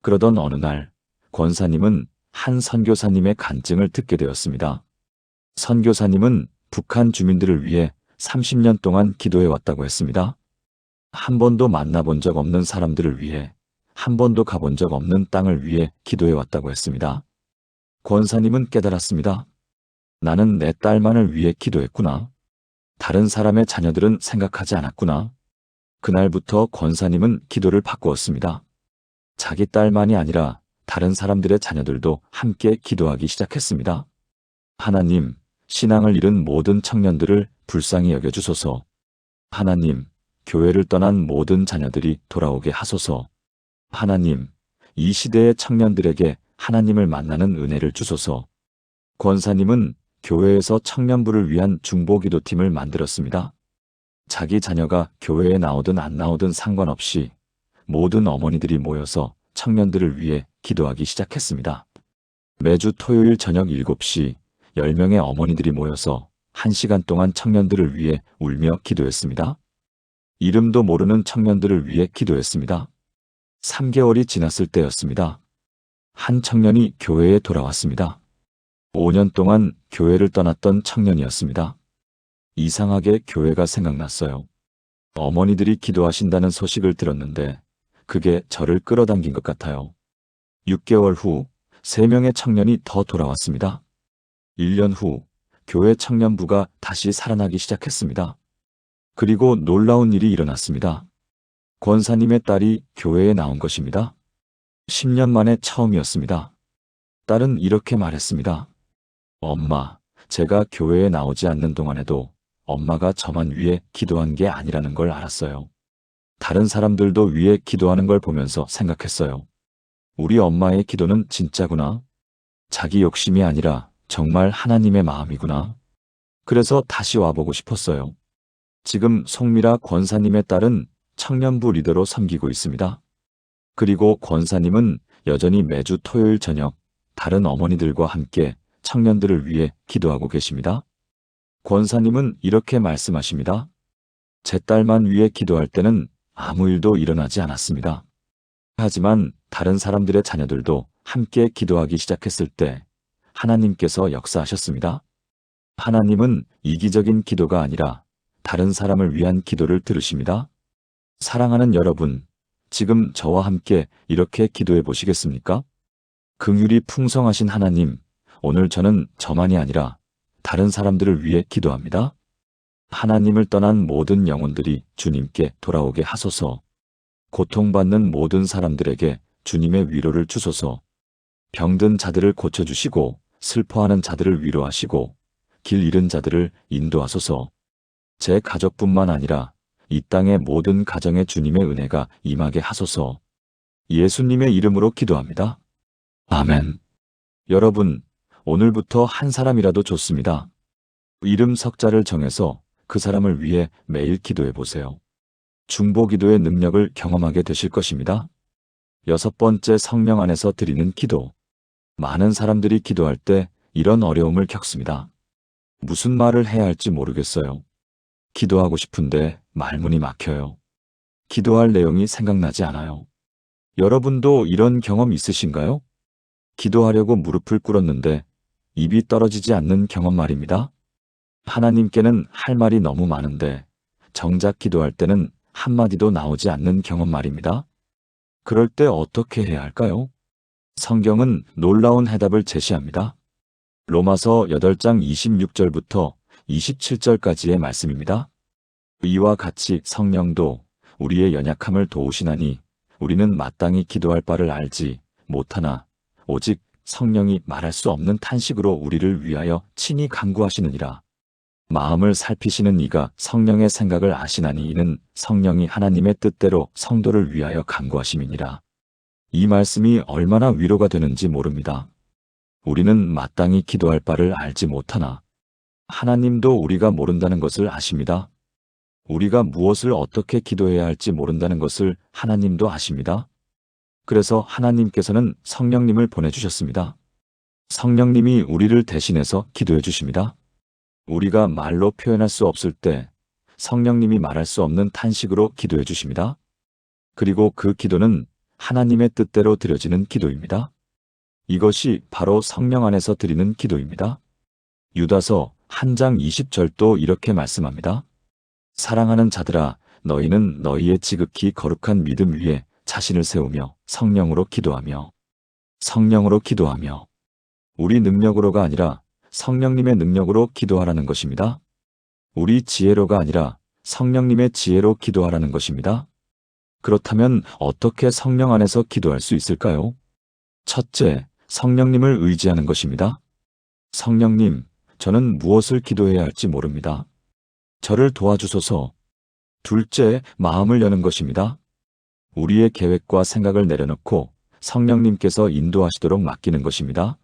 A: 그러던 어느 날 권사님은 한 선교사님의 간증을 듣게 되었습니다. 선교사님은 북한 주민들을 위해 30년 동안 기도해 왔다고 했습니다. 한 번도 만나본 적 없는 사람들을 위해, 한 번도 가본 적 없는 땅을 위해 기도해 왔다고 했습니다. 권사님은 깨달았습니다. 나는 내 딸만을 위해 기도했구나. 다른 사람의 자녀들은 생각하지 않았구나. 그날부터 권사님은 기도를 바꾸었습니다. 자기 딸만이 아니라 다른 사람들의 자녀들도 함께 기도하기 시작했습니다. 하나님, 신앙을 잃은 모든 청년들을 불쌍히 여겨주소서. 하나님, 교회를 떠난 모든 자녀들이 돌아오게 하소서. 하나님, 이 시대의 청년들에게 하나님을 만나는 은혜를 주소서. 권사님은 교회에서 청년부를 위한 중보기도팀을 만들었습니다. 자기 자녀가 교회에 나오든 안 나오든 상관없이 모든 어머니들이 모여서 청년들을 위해 기도하기 시작했습니다. 매주 토요일 저녁 7시 10명의 어머니들이 모여서 1시간 동안 청년들을 위해 울며 기도했습니다. 이름도 모르는 청년들을 위해 기도했습니다. 3개월이 지났을 때였습니다. 한 청년이 교회에 돌아왔습니다. 5년 동안 교회를 떠났던 청년이었습니다. 이상하게 교회가 생각났어요. 어머니들이 기도하신다는 소식을 들었는데 그게 저를 끌어당긴 것 같아요. 6개월 후 3명의 청년이 더 돌아왔습니다. 1년 후 교회 청년부가 다시 살아나기 시작했습니다. 그리고 놀라운 일이 일어났습니다. 권사님의 딸이 교회에 나온 것입니다. 10년 만에 처음이었습니다. 딸은 이렇게 말했습니다. 엄마, 제가 교회에 나오지 않는 동안에도 엄마가 저만 위해 기도한 게 아니라는 걸 알았어요. 다른 사람들도 위해 기도하는 걸 보면서 생각했어요. 우리 엄마의 기도는 진짜구나. 자기 욕심이 아니라 정말 하나님의 마음이구나. 그래서 다시 와보고 싶었어요. 지금 송미라 권사님의 딸은 청년부 리더로 섬기고 있습니다. 그리고 권사님은 여전히 매주 토요일 저녁 다른 어머니들과 함께 청년들을 위해 기도하고 계십니다. 권사님은 이렇게 말씀하십니다. 제 딸만 위해 기도할 때는 아무 일도 일어나지 않았습니다. 하지만 다른 사람들의 자녀들도 함께 기도하기 시작했을 때 하나님께서 역사하셨습니다. 하나님은 이기적인 기도가 아니라 다른 사람을 위한 기도를 들으십니다. 사랑하는 여러분, 지금 저와 함께 이렇게 기도해 보시겠습니까? 긍휼이 풍성하신 하나님, 오늘 저는 저만이 아니라 다른 사람들을 위해 기도합니다. 하나님을 떠난 모든 영혼들이 주님께 돌아오게 하소서. 고통받는 모든 사람들에게 주님의 위로를 주소서. 병든 자들을 고쳐주시고 슬퍼하는 자들을 위로하시고 길 잃은 자들을 인도하소서. 제 가족뿐만 아니라 이 땅의 모든 가정에 주님의 은혜가 임하게 하소서. 예수님의 이름으로 기도합니다. 아멘. 여러분, 오늘부터 한 사람이라도 좋습니다. 이름 석자를 정해서 그 사람을 위해 매일 기도해 보세요. 중보기도의 능력을 경험하게 되실 것입니다. 6번째, 성령 안에서 드리는 기도. 많은 사람들이 기도할 때 이런 어려움을 겪습니다. 무슨 말을 해야 할지 모르겠어요. 기도하고 싶은데 말문이 막혀요. 기도할 내용이 생각나지 않아요. 여러분도 이런 경험 있으신가요? 기도하려고 무릎을 꿇었는데 입이 떨어지지 않는 경험 말입니다. 하나님께는 할 말이 너무 많은데 정작 기도할 때는 한마디도 나오지 않는 경험 말입니다. 그럴 때 어떻게 해야 할까요? 성경은 놀라운 해답을 제시합니다. 로마서 8장 26절부터 27절까지의 말씀입니다. 이와 같이 성령도 우리의 연약함을 도우시나니 우리는 마땅히 기도할 바를 알지 못하나 오직 성령이 말할 수 없는 탄식으로 우리를 위하여 친히 간구하시느니라. 마음을 살피시는 이가 성령의 생각을 아시나니 이는 성령이 하나님의 뜻대로 성도를 위하여 간구하심이니라. 이 말씀이 얼마나 위로가 되는지 모릅니다. 우리는 마땅히 기도할 바를 알지 못하나 하나님도 우리가 모른다는 것을 아십니다. 우리가 무엇을 어떻게 기도해야 할지 모른다는 것을 하나님도 아십니다. 그래서 하나님께서는 성령님을 보내주셨습니다. 성령님이 우리를 대신해서 기도해 주십니다. 우리가 말로 표현할 수 없을 때 성령님이 말할 수 없는 탄식으로 기도해 주십니다. 그리고 그 기도는 하나님의 뜻대로 드려지는 기도입니다. 이것이 바로 성령 안에서 드리는 기도입니다. 유다서 1장 20절도 이렇게 말씀합니다. 사랑하는 자들아, 너희는 너희의 지극히 거룩한 믿음 위에 자신을 세우며 성령으로 기도하며 우리 능력으로가 아니라 성령님의 능력으로 기도하라는 것입니다. 우리 지혜로가 아니라 성령님의 지혜로 기도하라는 것입니다. 그렇다면 어떻게 성령 안에서 기도할 수 있을까요? 첫째, 성령님을 의지하는 것입니다. 성령님, 저는 무엇을 기도해야 할지 모릅니다. 저를 도와주소서. 둘째, 마음을 여는 것입니다. 우리의 계획과 생각을 내려놓고 성령님께서 인도하시도록 맡기는 것입니다.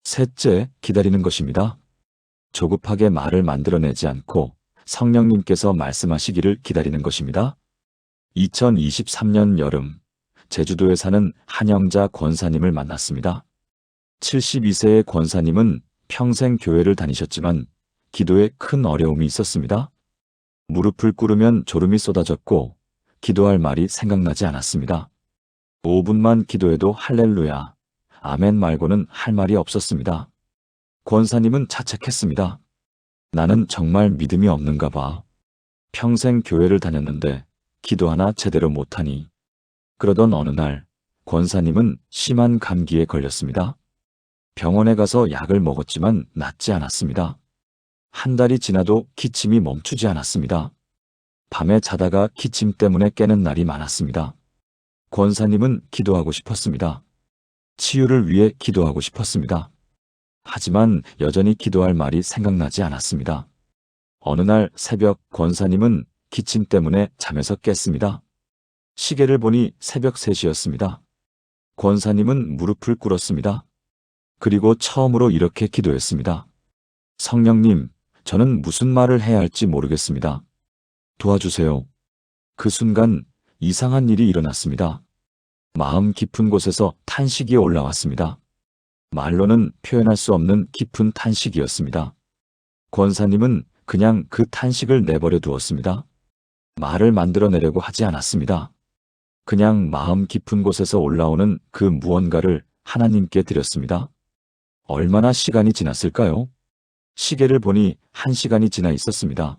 A: 셋째, 기다리는 것입니다. 조급하게 말을 만들어내지 않고 성령님께서 말씀하시기를 기다리는 것입니다. 2023년 여름, 제주도에 사는 한영자 권사님을 만났습니다. 72세의 권사님은 평생 교회를 다니셨지만 기도에 큰 어려움이 있었습니다. 무릎을 꿇으면 졸음이 쏟아졌고 기도할 말이 생각나지 않았습니다. 5분만 기도해도 할렐루야, 아멘 말고는 할 말이 없었습니다. 권사님은 자책했습니다. 나는 정말 믿음이 없는가 봐. 평생 교회를 다녔는데 기도 하나 제대로 못하니. 그러던 어느 날 권사님은 심한 감기에 걸렸습니다. 병원에 가서 약을 먹었지만 낫지 않았습니다. 한 달이 지나도 기침이 멈추지 않았습니다. 밤에 자다가 기침 때문에 깨는 날이 많았습니다. 권사님은 기도하고 싶었습니다. 치유를 위해 기도하고 싶었습니다. 하지만 여전히 기도할 말이 생각나지 않았습니다. 어느 날 새벽 권사님은 기침 때문에 잠에서 깼습니다. 시계를 보니 새벽 3시였습니다. 권사님은 무릎을 꿇었습니다. 그리고 처음으로 이렇게 기도했습니다. 성령님, 저는 무슨 말을 해야 할지 모르겠습니다. 도와주세요. 그 순간 이상한 일이 일어났습니다. 마음 깊은 곳에서 탄식이 올라왔습니다. 말로는 표현할 수 없는 깊은 탄식이었습니다. 권사님은 그냥 그 탄식을 내버려 두었습니다. 말을 만들어내려고 하지 않았습니다. 그냥 마음 깊은 곳에서 올라오는 그 무언가를 하나님께 드렸습니다. 얼마나 시간이 지났을까요? 시계를 보니 1시간이 지나 있었습니다.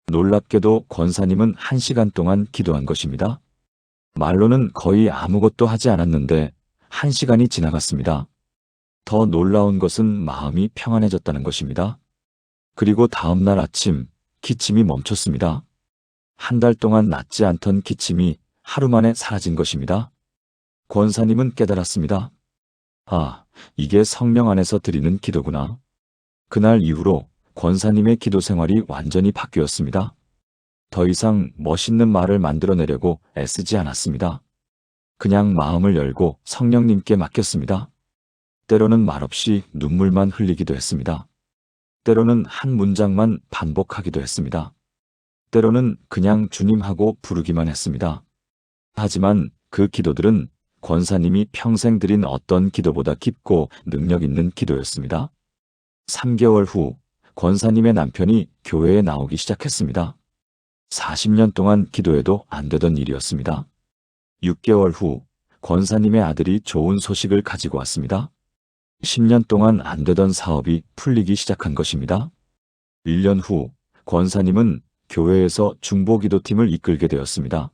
A: 놀랍게도 권사님은 1시간 동안 기도한 것입니다. 말로는 거의 아무것도 하지 않았는데 1시간이 지나갔습니다. 더 놀라운 것은 마음이 평안해졌다는 것입니다. 그리고 다음 날 아침 기침이 멈췄습니다. 한 달 동안 낫지 않던 기침이 하루 만에 사라진 것입니다. 권사님은 깨달았습니다. 아, 이게 성령 안에서 드리는 기도구나. 그날 이후로 권사님의 기도 생활이 완전히 바뀌었습니다. 더 이상 멋있는 말을 만들어내려고 애쓰지 않았습니다. 그냥 마음을 열고 성령님께 맡겼습니다. 때로는 말없이 눈물만 흘리기도 했습니다. 때로는 한 문장만 반복하기도 했습니다. 때로는 그냥 주님하고 부르기만 했습니다. 하지만 그 기도들은 권사님이 평생 드린 어떤 기도보다 깊고 능력 있는 기도였습니다. 3개월 후 권사님의 남편이 교회에 나오기 시작했습니다. 40년 동안 기도해도 안 되던 일이었습니다. 6개월 후 권사님의 아들이 좋은 소식을 가지고 왔습니다. 10년 동안 안 되던 사업이 풀리기 시작한 것입니다. 1년 후 권사님은 교회에서 중보기도팀을 이끌게 되었습니다.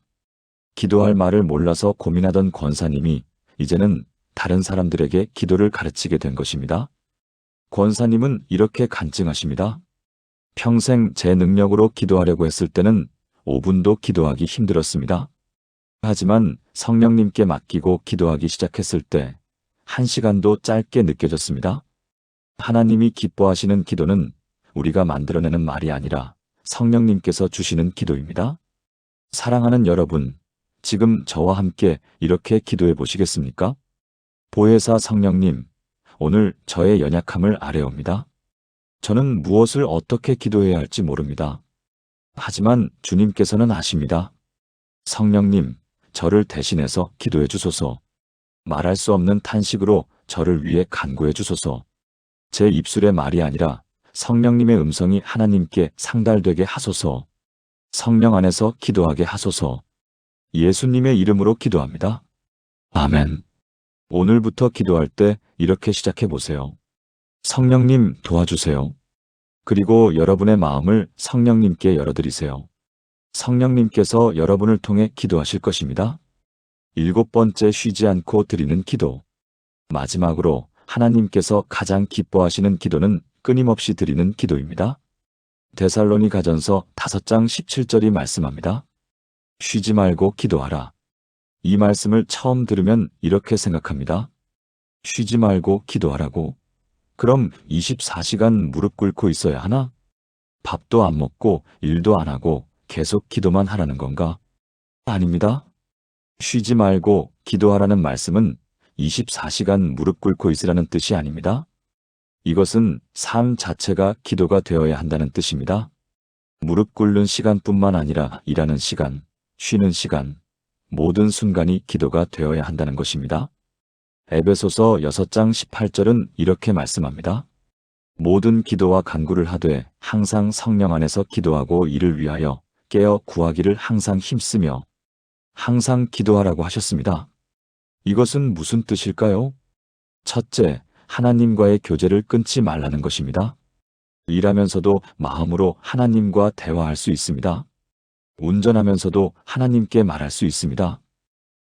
A: 기도할 말을 몰라서 고민하던 권사님이 이제는 다른 사람들에게 기도를 가르치게 된 것입니다. 권사님은 이렇게 간증하십니다. 평생 제 능력으로 기도하려고 했을 때는 5분도 기도하기 힘들었습니다. 하지만 성령님께 맡기고 기도하기 시작했을 때 1시간도 짧게 느껴졌습니다. 하나님이 기뻐하시는 기도는 우리가 만들어내는 말이 아니라 성령님께서 주시는 기도입니다. 사랑하는 여러분, 지금 저와 함께 이렇게 기도해 보시겠습니까? 보혜사 성령님, 오늘 저의 연약함을 아뢰옵니다. 저는 무엇을 어떻게 기도해야 할지 모릅니다. 하지만 주님께서는 아십니다. 성령님, 저를 대신해서 기도해 주소서. 말할 수 없는 탄식으로 저를 위해 간구해 주소서. 제 입술의 말이 아니라 성령님의 음성이 하나님께 상달되게 하소서. 성령 안에서 기도하게 하소서. 예수님의 이름으로 기도합니다. 아멘. 오늘부터 기도할 때 이렇게 시작해 보세요. 성령님 도와주세요. 그리고 여러분의 마음을 성령님께 열어드리세요. 성령님께서 여러분을 통해 기도하실 것입니다. 7번째, 쉬지 않고 드리는 기도. 마지막으로 하나님께서 가장 기뻐하시는 기도는 끊임없이 드리는 기도입니다. 데살로니가전서 5장 17절이 말씀합니다. 쉬지 말고 기도하라. 이 말씀을 처음 들으면 이렇게 생각합니다. 쉬지 말고 기도하라고? 그럼 24시간 무릎 꿇고 있어야 하나? 밥도 안 먹고 일도 안 하고 계속 기도만 하라는 건가? 아닙니다. 쉬지 말고 기도하라는 말씀은 24시간 무릎 꿇고 있으라는 뜻이 아닙니다. 이것은 삶 자체가 기도가 되어야 한다는 뜻입니다. 무릎 꿇는 시간뿐만 아니라 일하는 시간, 쉬는 시간, 모든 순간이 기도가 되어야 한다는 것입니다. 에베소서 6장 18절은 이렇게 말씀합니다. 모든 기도와 간구를 하되 항상 성령 안에서 기도하고 이를 위하여 깨어 구하기를 항상 힘쓰며 항상 기도하라고 하셨습니다. 이것은 무슨 뜻일까요? 첫째, 하나님과의 교제를 끊지 말라는 것입니다. 일하면서도 마음으로 하나님과 대화할 수 있습니다. 운전하면서도 하나님께 말할 수 있습니다.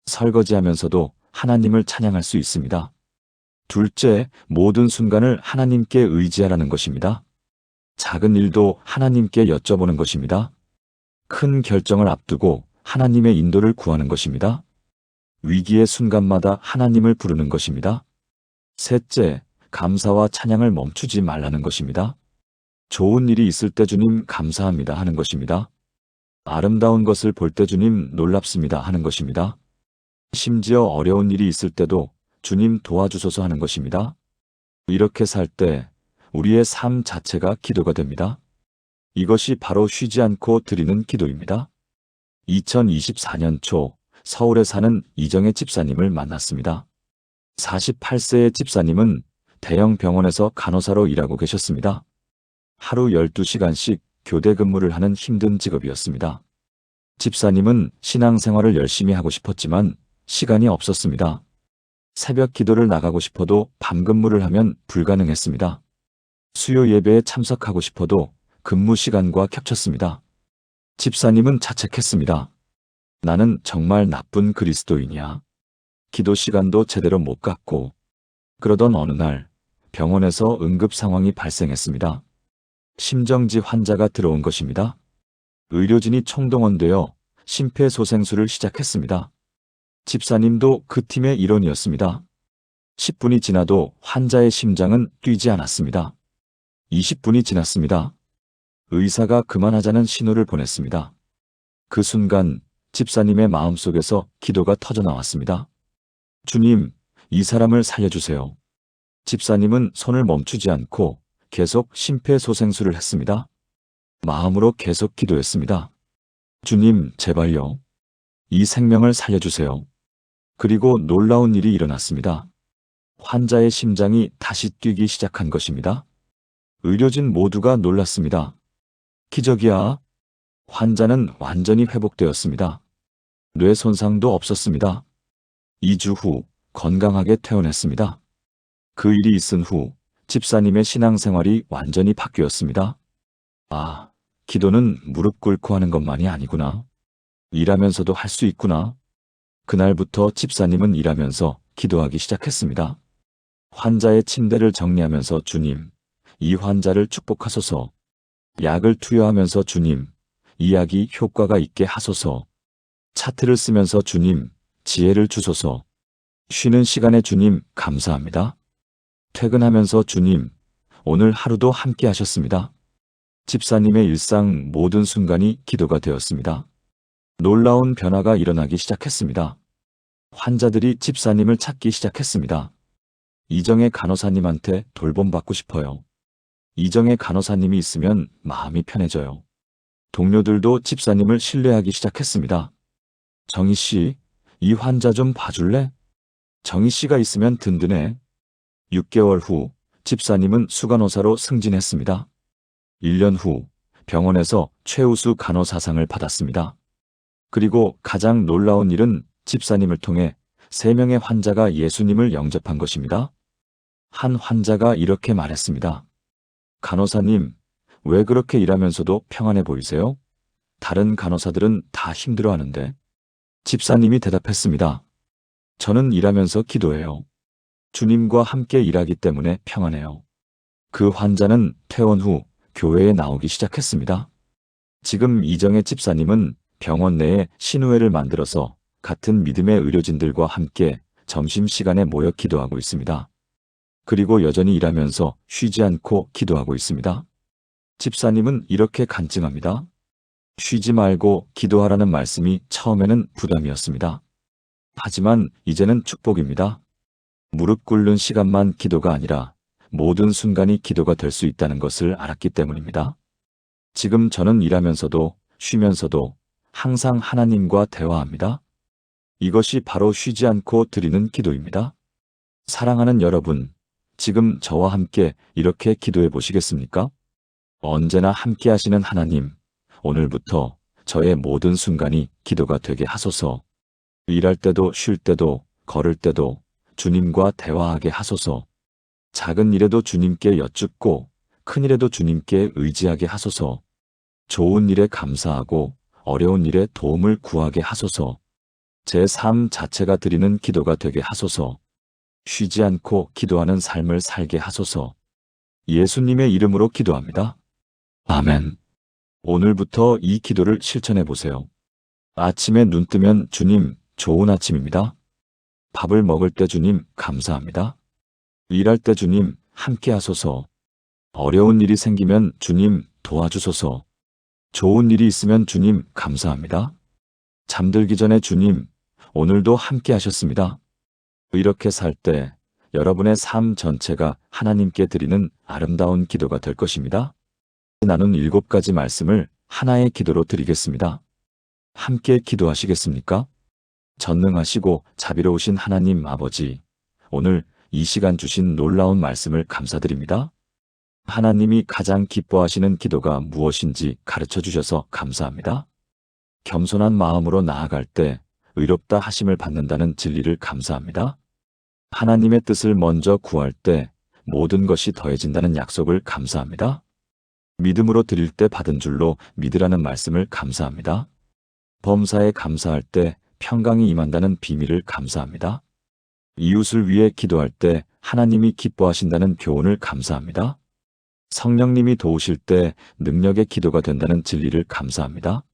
A: 설거지하면서도 하나님을 찬양할 수 있습니다. 둘째, 모든 순간을 하나님께 의지하라는 것입니다. 작은 일도 하나님께 여쭤보는 것입니다. 큰 결정을 앞두고 하나님의 인도를 구하는 것입니다. 위기의 순간마다 하나님을 부르는 것입니다. 셋째, 감사와 찬양을 멈추지 말라는 것입니다. 좋은 일이 있을 때 주님 감사합니다 하는 것입니다. 아름다운 것을 볼 때 주님 놀랍습니다 하는 것입니다. 심지어 어려운 일이 있을 때도 주님 도와주소서 하는 것입니다. 이렇게 살 때 우리의 삶 자체가 기도가 됩니다. 이것이 바로 쉬지 않고 드리는 기도입니다. 2024년 초 서울에 사는 이정혜 집사님을 만났습니다. 48세의 집사님은 대형 병원에서 간호사로 일하고 계셨습니다. 하루 12시간씩 교대 근무를 하는 힘든 직업이었습니다. 집사님은 신앙생활을 열심히 하고 싶었지만 시간이 없었습니다. 새벽 기도를 나가고 싶어도 밤 근무를 하면 불가능했습니다. 수요 예배에 참석하고 싶어도 근무 시간과 겹쳤습니다. 집사님은 자책했습니다. 나는 정말 나쁜 그리스도인이야. 기도 시간도 제대로 못 갖고. 그러던 어느 날 병원에서 응급 상황이 발생했습니다. 심정지 환자가 들어온 것입니다. 의료진이 총동원되어 심폐소생술을 시작했습니다. 집사님도 그 팀의 일원이었습니다. 10분이 지나도 환자의 심장은 뛰지 않았습니다. 20분이 지났습니다. 의사가 그만하자는 신호를 보냈습니다. 그 순간 집사님의 마음속에서 기도가 터져나왔습니다. 주님, 이 사람을 살려주세요. 집사님은 손을 멈추지 않고 계속 심폐소생술을 했습니다. 마음으로 계속 기도했습니다. 주님, 제발요. 이 생명을 살려주세요. 그리고 놀라운 일이 일어났습니다. 환자의 심장이 다시 뛰기 시작한 것입니다. 의료진 모두가 놀랐습니다. 기적이야. 환자는 완전히 회복되었습니다. 뇌 손상도 없었습니다. 2주 후 건강하게 퇴원했습니다. 그 일이 있은 후 집사님의 신앙생활이 완전히 바뀌었습니다. 아, 기도는 무릎 꿇고 하는 것만이 아니구나. 일하면서도 할 수 있구나. 그날부터 집사님은 일하면서 기도하기 시작했습니다. 환자의 침대를 정리하면서 주님, 이 환자를 축복하소서. 약을 투여하면서 주님, 이 약이 효과가 있게 하소서. 차트를 쓰면서 주님, 지혜를 주소서. 쉬는 시간에 주님, 감사합니다. 퇴근하면서 주님, 오늘 하루도 함께 하셨습니다. 집사님의 일상 모든 순간이 기도가 되었습니다. 놀라운 변화가 일어나기 시작했습니다. 환자들이 집사님을 찾기 시작했습니다. 이정혜 간호사님한테 돌봄받고 싶어요. 이정혜 간호사님이 있으면 마음이 편해져요. 동료들도 집사님을 신뢰하기 시작했습니다. 정희 씨, 이 환자 좀 봐줄래? 정희 씨가 있으면 든든해. 6개월 후 집사님은 수간호사로 승진했습니다. 1년 후 병원에서 최우수 간호사상을 받았습니다. 그리고 가장 놀라운 일은 집사님을 통해 3명의 환자가 예수님을 영접한 것입니다. 한 환자가 이렇게 말했습니다. 간호사님, 왜 그렇게 일하면서도 평안해 보이세요? 다른 간호사들은 다 힘들어하는데. 집사님이 대답했습니다. 저는 일하면서 기도해요. 주님과 함께 일하기 때문에 평안해요. 그 환자는 퇴원 후 교회에 나오기 시작했습니다. 지금 이정혜 집사님은 병원 내에 신우회를 만들어서 같은 믿음의 의료진들과 함께 점심시간에 모여 기도하고 있습니다. 그리고 여전히 일하면서 쉬지 않고 기도하고 있습니다. 집사님은 이렇게 간증합니다. 쉬지 말고 기도하라는 말씀이 처음에는 부담이었습니다. 하지만 이제는 축복입니다. 무릎 꿇는 시간만 기도가 아니라 모든 순간이 기도가 될 수 있다는 것을 알았기 때문입니다. 지금 저는 일하면서도 쉬면서도 항상 하나님과 대화합니다. 이것이 바로 쉬지 않고 드리는 기도입니다. 사랑하는 여러분, 지금 저와 함께 이렇게 기도해 보시겠습니까? 언제나 함께 하시는 하나님, 오늘부터 저의 모든 순간이 기도가 되게 하소서. 일할 때도 쉴 때도 걸을 때도 주님과 대화하게 하소서. 작은 일에도 주님께 여쭙고 큰일에도 주님께 의지하게 하소서. 좋은 일에 감사하고 어려운 일에 도움을 구하게 하소서. 제 삶 자체가 드리는 기도가 되게 하소서. 쉬지 않고 기도하는 삶을 살게 하소서. 예수님의 이름으로 기도합니다. 아멘. 오늘부터 이 기도를 실천해 보세요. 아침에 눈 뜨면 주님, 좋은 아침입니다. 밥을 먹을 때 주님, 감사합니다. 일할 때 주님, 함께 하소서. 어려운 일이 생기면 주님, 도와주소서. 좋은 일이 있으면 주님, 감사합니다. 잠들기 전에 주님, 오늘도 함께 하셨습니다. 이렇게 살 때 여러분의 삶 전체가 하나님께 드리는 아름다운 기도가 될 것입니다. 나눈 7가지 말씀을 하나의 기도로 드리겠습니다. 함께 기도하시겠습니까? 전능하시고 자비로우신 하나님 아버지, 오늘 이 시간 주신 놀라운 말씀을 감사드립니다. 하나님이 가장 기뻐하시는 기도가 무엇인지 가르쳐 주셔서 감사합니다. 겸손한 마음으로 나아갈 때 의롭다 하심을 받는다는 진리를 감사합니다. 하나님의 뜻을 먼저 구할 때 모든 것이 더해진다는 약속을 감사합니다. 믿음으로 드릴 때 받은 줄로 믿으라는 말씀을 감사합니다. 범사에 감사할 때 평강이 임한다는 비밀을 감사합니다. 이웃을 위해 기도할 때 하나님이 기뻐하신다는 교훈을 감사합니다. 성령님이 도우실 때 능력의 기도가 된다는 진리를 감사합니다.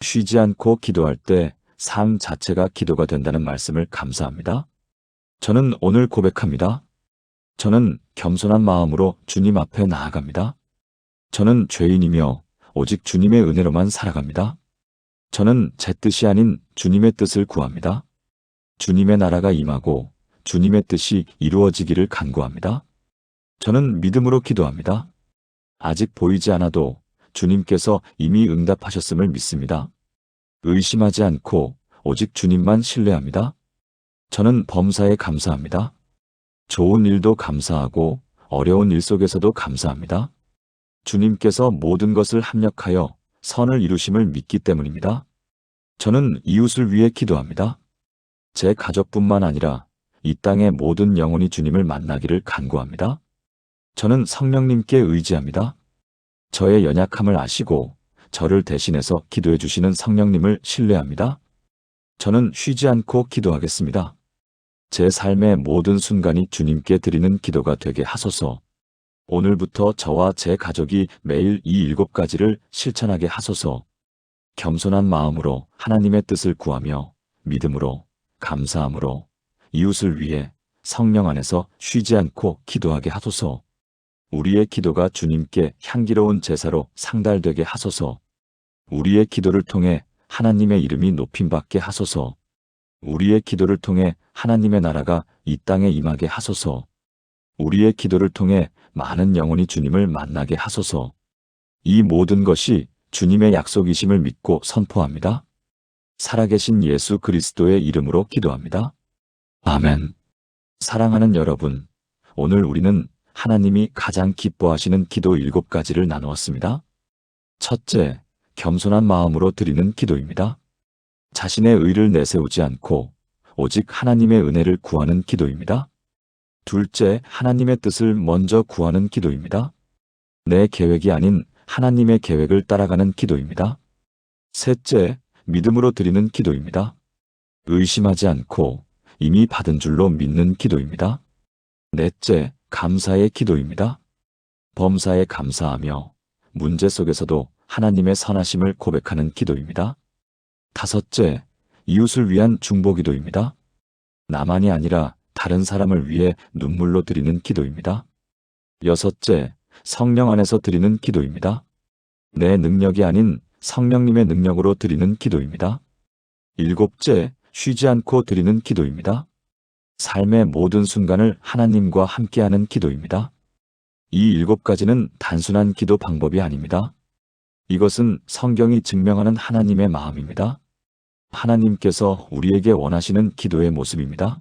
A: 쉬지 않고 기도할 때 삶 자체가 기도가 된다는 말씀을 감사합니다. 저는 오늘 고백합니다. 저는 겸손한 마음으로 주님 앞에 나아갑니다. 저는 죄인이며 오직 주님의 은혜로만 살아갑니다. 저는 제 뜻이 아닌 주님의 뜻을 구합니다. 주님의 나라가 임하고 주님의 뜻이 이루어지기를 간구합니다. 저는 믿음으로 기도합니다. 아직 보이지 않아도 주님께서 이미 응답하셨음을 믿습니다. 의심하지 않고 오직 주님만 신뢰합니다. 저는 범사에 감사합니다. 좋은 일도 감사하고 어려운 일 속에서도 감사합니다. 주님께서 모든 것을 합력하여 선을 이루심을 믿기 때문입니다. 저는 이웃을 위해 기도합니다. 제 가족뿐만 아니라 이 땅의 모든 영혼이 주님을 만나기를 간구합니다. 저는 성령님께 의지합니다. 저의 연약함을 아시고 저를 대신해서 기도해 주시는 성령님을 신뢰합니다. 저는 쉬지 않고 기도하겠습니다. 제 삶의 모든 순간이 주님께 드리는 기도가 되게 하소서. 오늘부터 저와 제 가족이 매일 이 7가지를 실천하게 하소서. 겸손한 마음으로 하나님의 뜻을 구하며 믿음으로, 감사함으로 이웃을 위해 성령 안에서 쉬지 않고 기도하게 하소서. 우리의 기도가 주님께 향기로운 제사로 상달되게 하소서. 우리의 기도를 통해 하나님의 이름이 높임받게 하소서. 우리의 기도를 통해 하나님의 나라가 이 땅에 임하게 하소서. 우리의 기도를 통해 많은 영혼이 주님을 만나게 하소서. 이 모든 것이 주님의 약속이심을 믿고 선포합니다. 살아계신 예수 그리스도의 이름으로 기도합니다. 아멘. 사랑하는 여러분, 오늘 우리는 하나님이 가장 기뻐하시는 기도 7가지를 나누었습니다. 첫째, 겸손한 마음으로 드리는 기도입니다. 자신의 의를 내세우지 않고 오직 하나님의 은혜를 구하는 기도입니다. 둘째, 하나님의 뜻을 먼저 구하는 기도입니다. 내 계획이 아닌 하나님의 계획을 따라가는 기도입니다. 셋째, 믿음으로 드리는 기도입니다. 의심하지 않고 이미 받은 줄로 믿는 기도입니다. 넷째, 감사의 기도입니다. 범사에 감사하며 문제 속에서도 하나님의 선하심을 고백하는 기도입니다. 다섯째, 이웃을 위한 중보기도입니다. 나만이 아니라 다른 사람을 위해 눈물로 드리는 기도입니다. 여섯째, 성령 안에서 드리는 기도입니다. 내 능력이 아닌 성령님의 능력으로 드리는 기도입니다. 일곱째, 쉬지 않고 드리는 기도입니다. 삶의 모든 순간을 하나님과 함께하는 기도입니다. 이 7가지는 단순한 기도 방법이 아닙니다. 이것은 성경이 증명하는 하나님의 마음입니다. 하나님께서 우리에게 원하시는 기도의 모습입니다.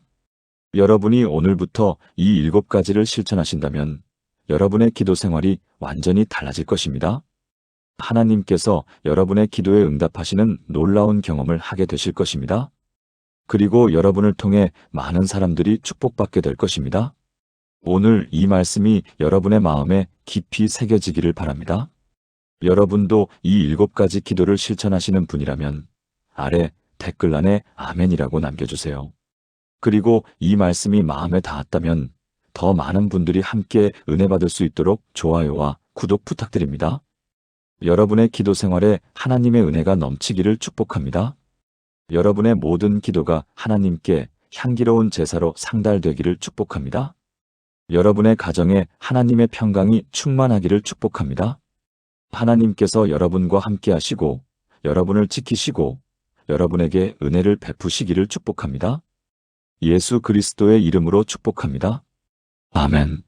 A: 여러분이 오늘부터 이 7가지를 실천하신다면 여러분의 기도 생활이 완전히 달라질 것입니다. 하나님께서 여러분의 기도에 응답하시는 놀라운 경험을 하게 되실 것입니다. 그리고 여러분을 통해 많은 사람들이 축복받게 될 것입니다. 오늘 이 말씀이 여러분의 마음에 깊이 새겨지기를 바랍니다. 여러분도 이 7가지 기도를 실천하시는 분이라면 아래 댓글란에 아멘이라고 남겨주세요. 그리고 이 말씀이 마음에 닿았다면 더 많은 분들이 함께 은혜 받을 수 있도록 좋아요와 구독 부탁드립니다. 여러분의 기도 생활에 하나님의 은혜가 넘치기를 축복합니다. 여러분의 모든 기도가 하나님께 향기로운 제사로 상달되기를 축복합니다. 여러분의 가정에 하나님의 평강이 충만하기를 축복합니다. 하나님께서 여러분과 함께 하시고 여러분을 지키시고 여러분에게 은혜를 베푸시기를 축복합니다. 예수 그리스도의 이름으로 축복합니다. 아멘.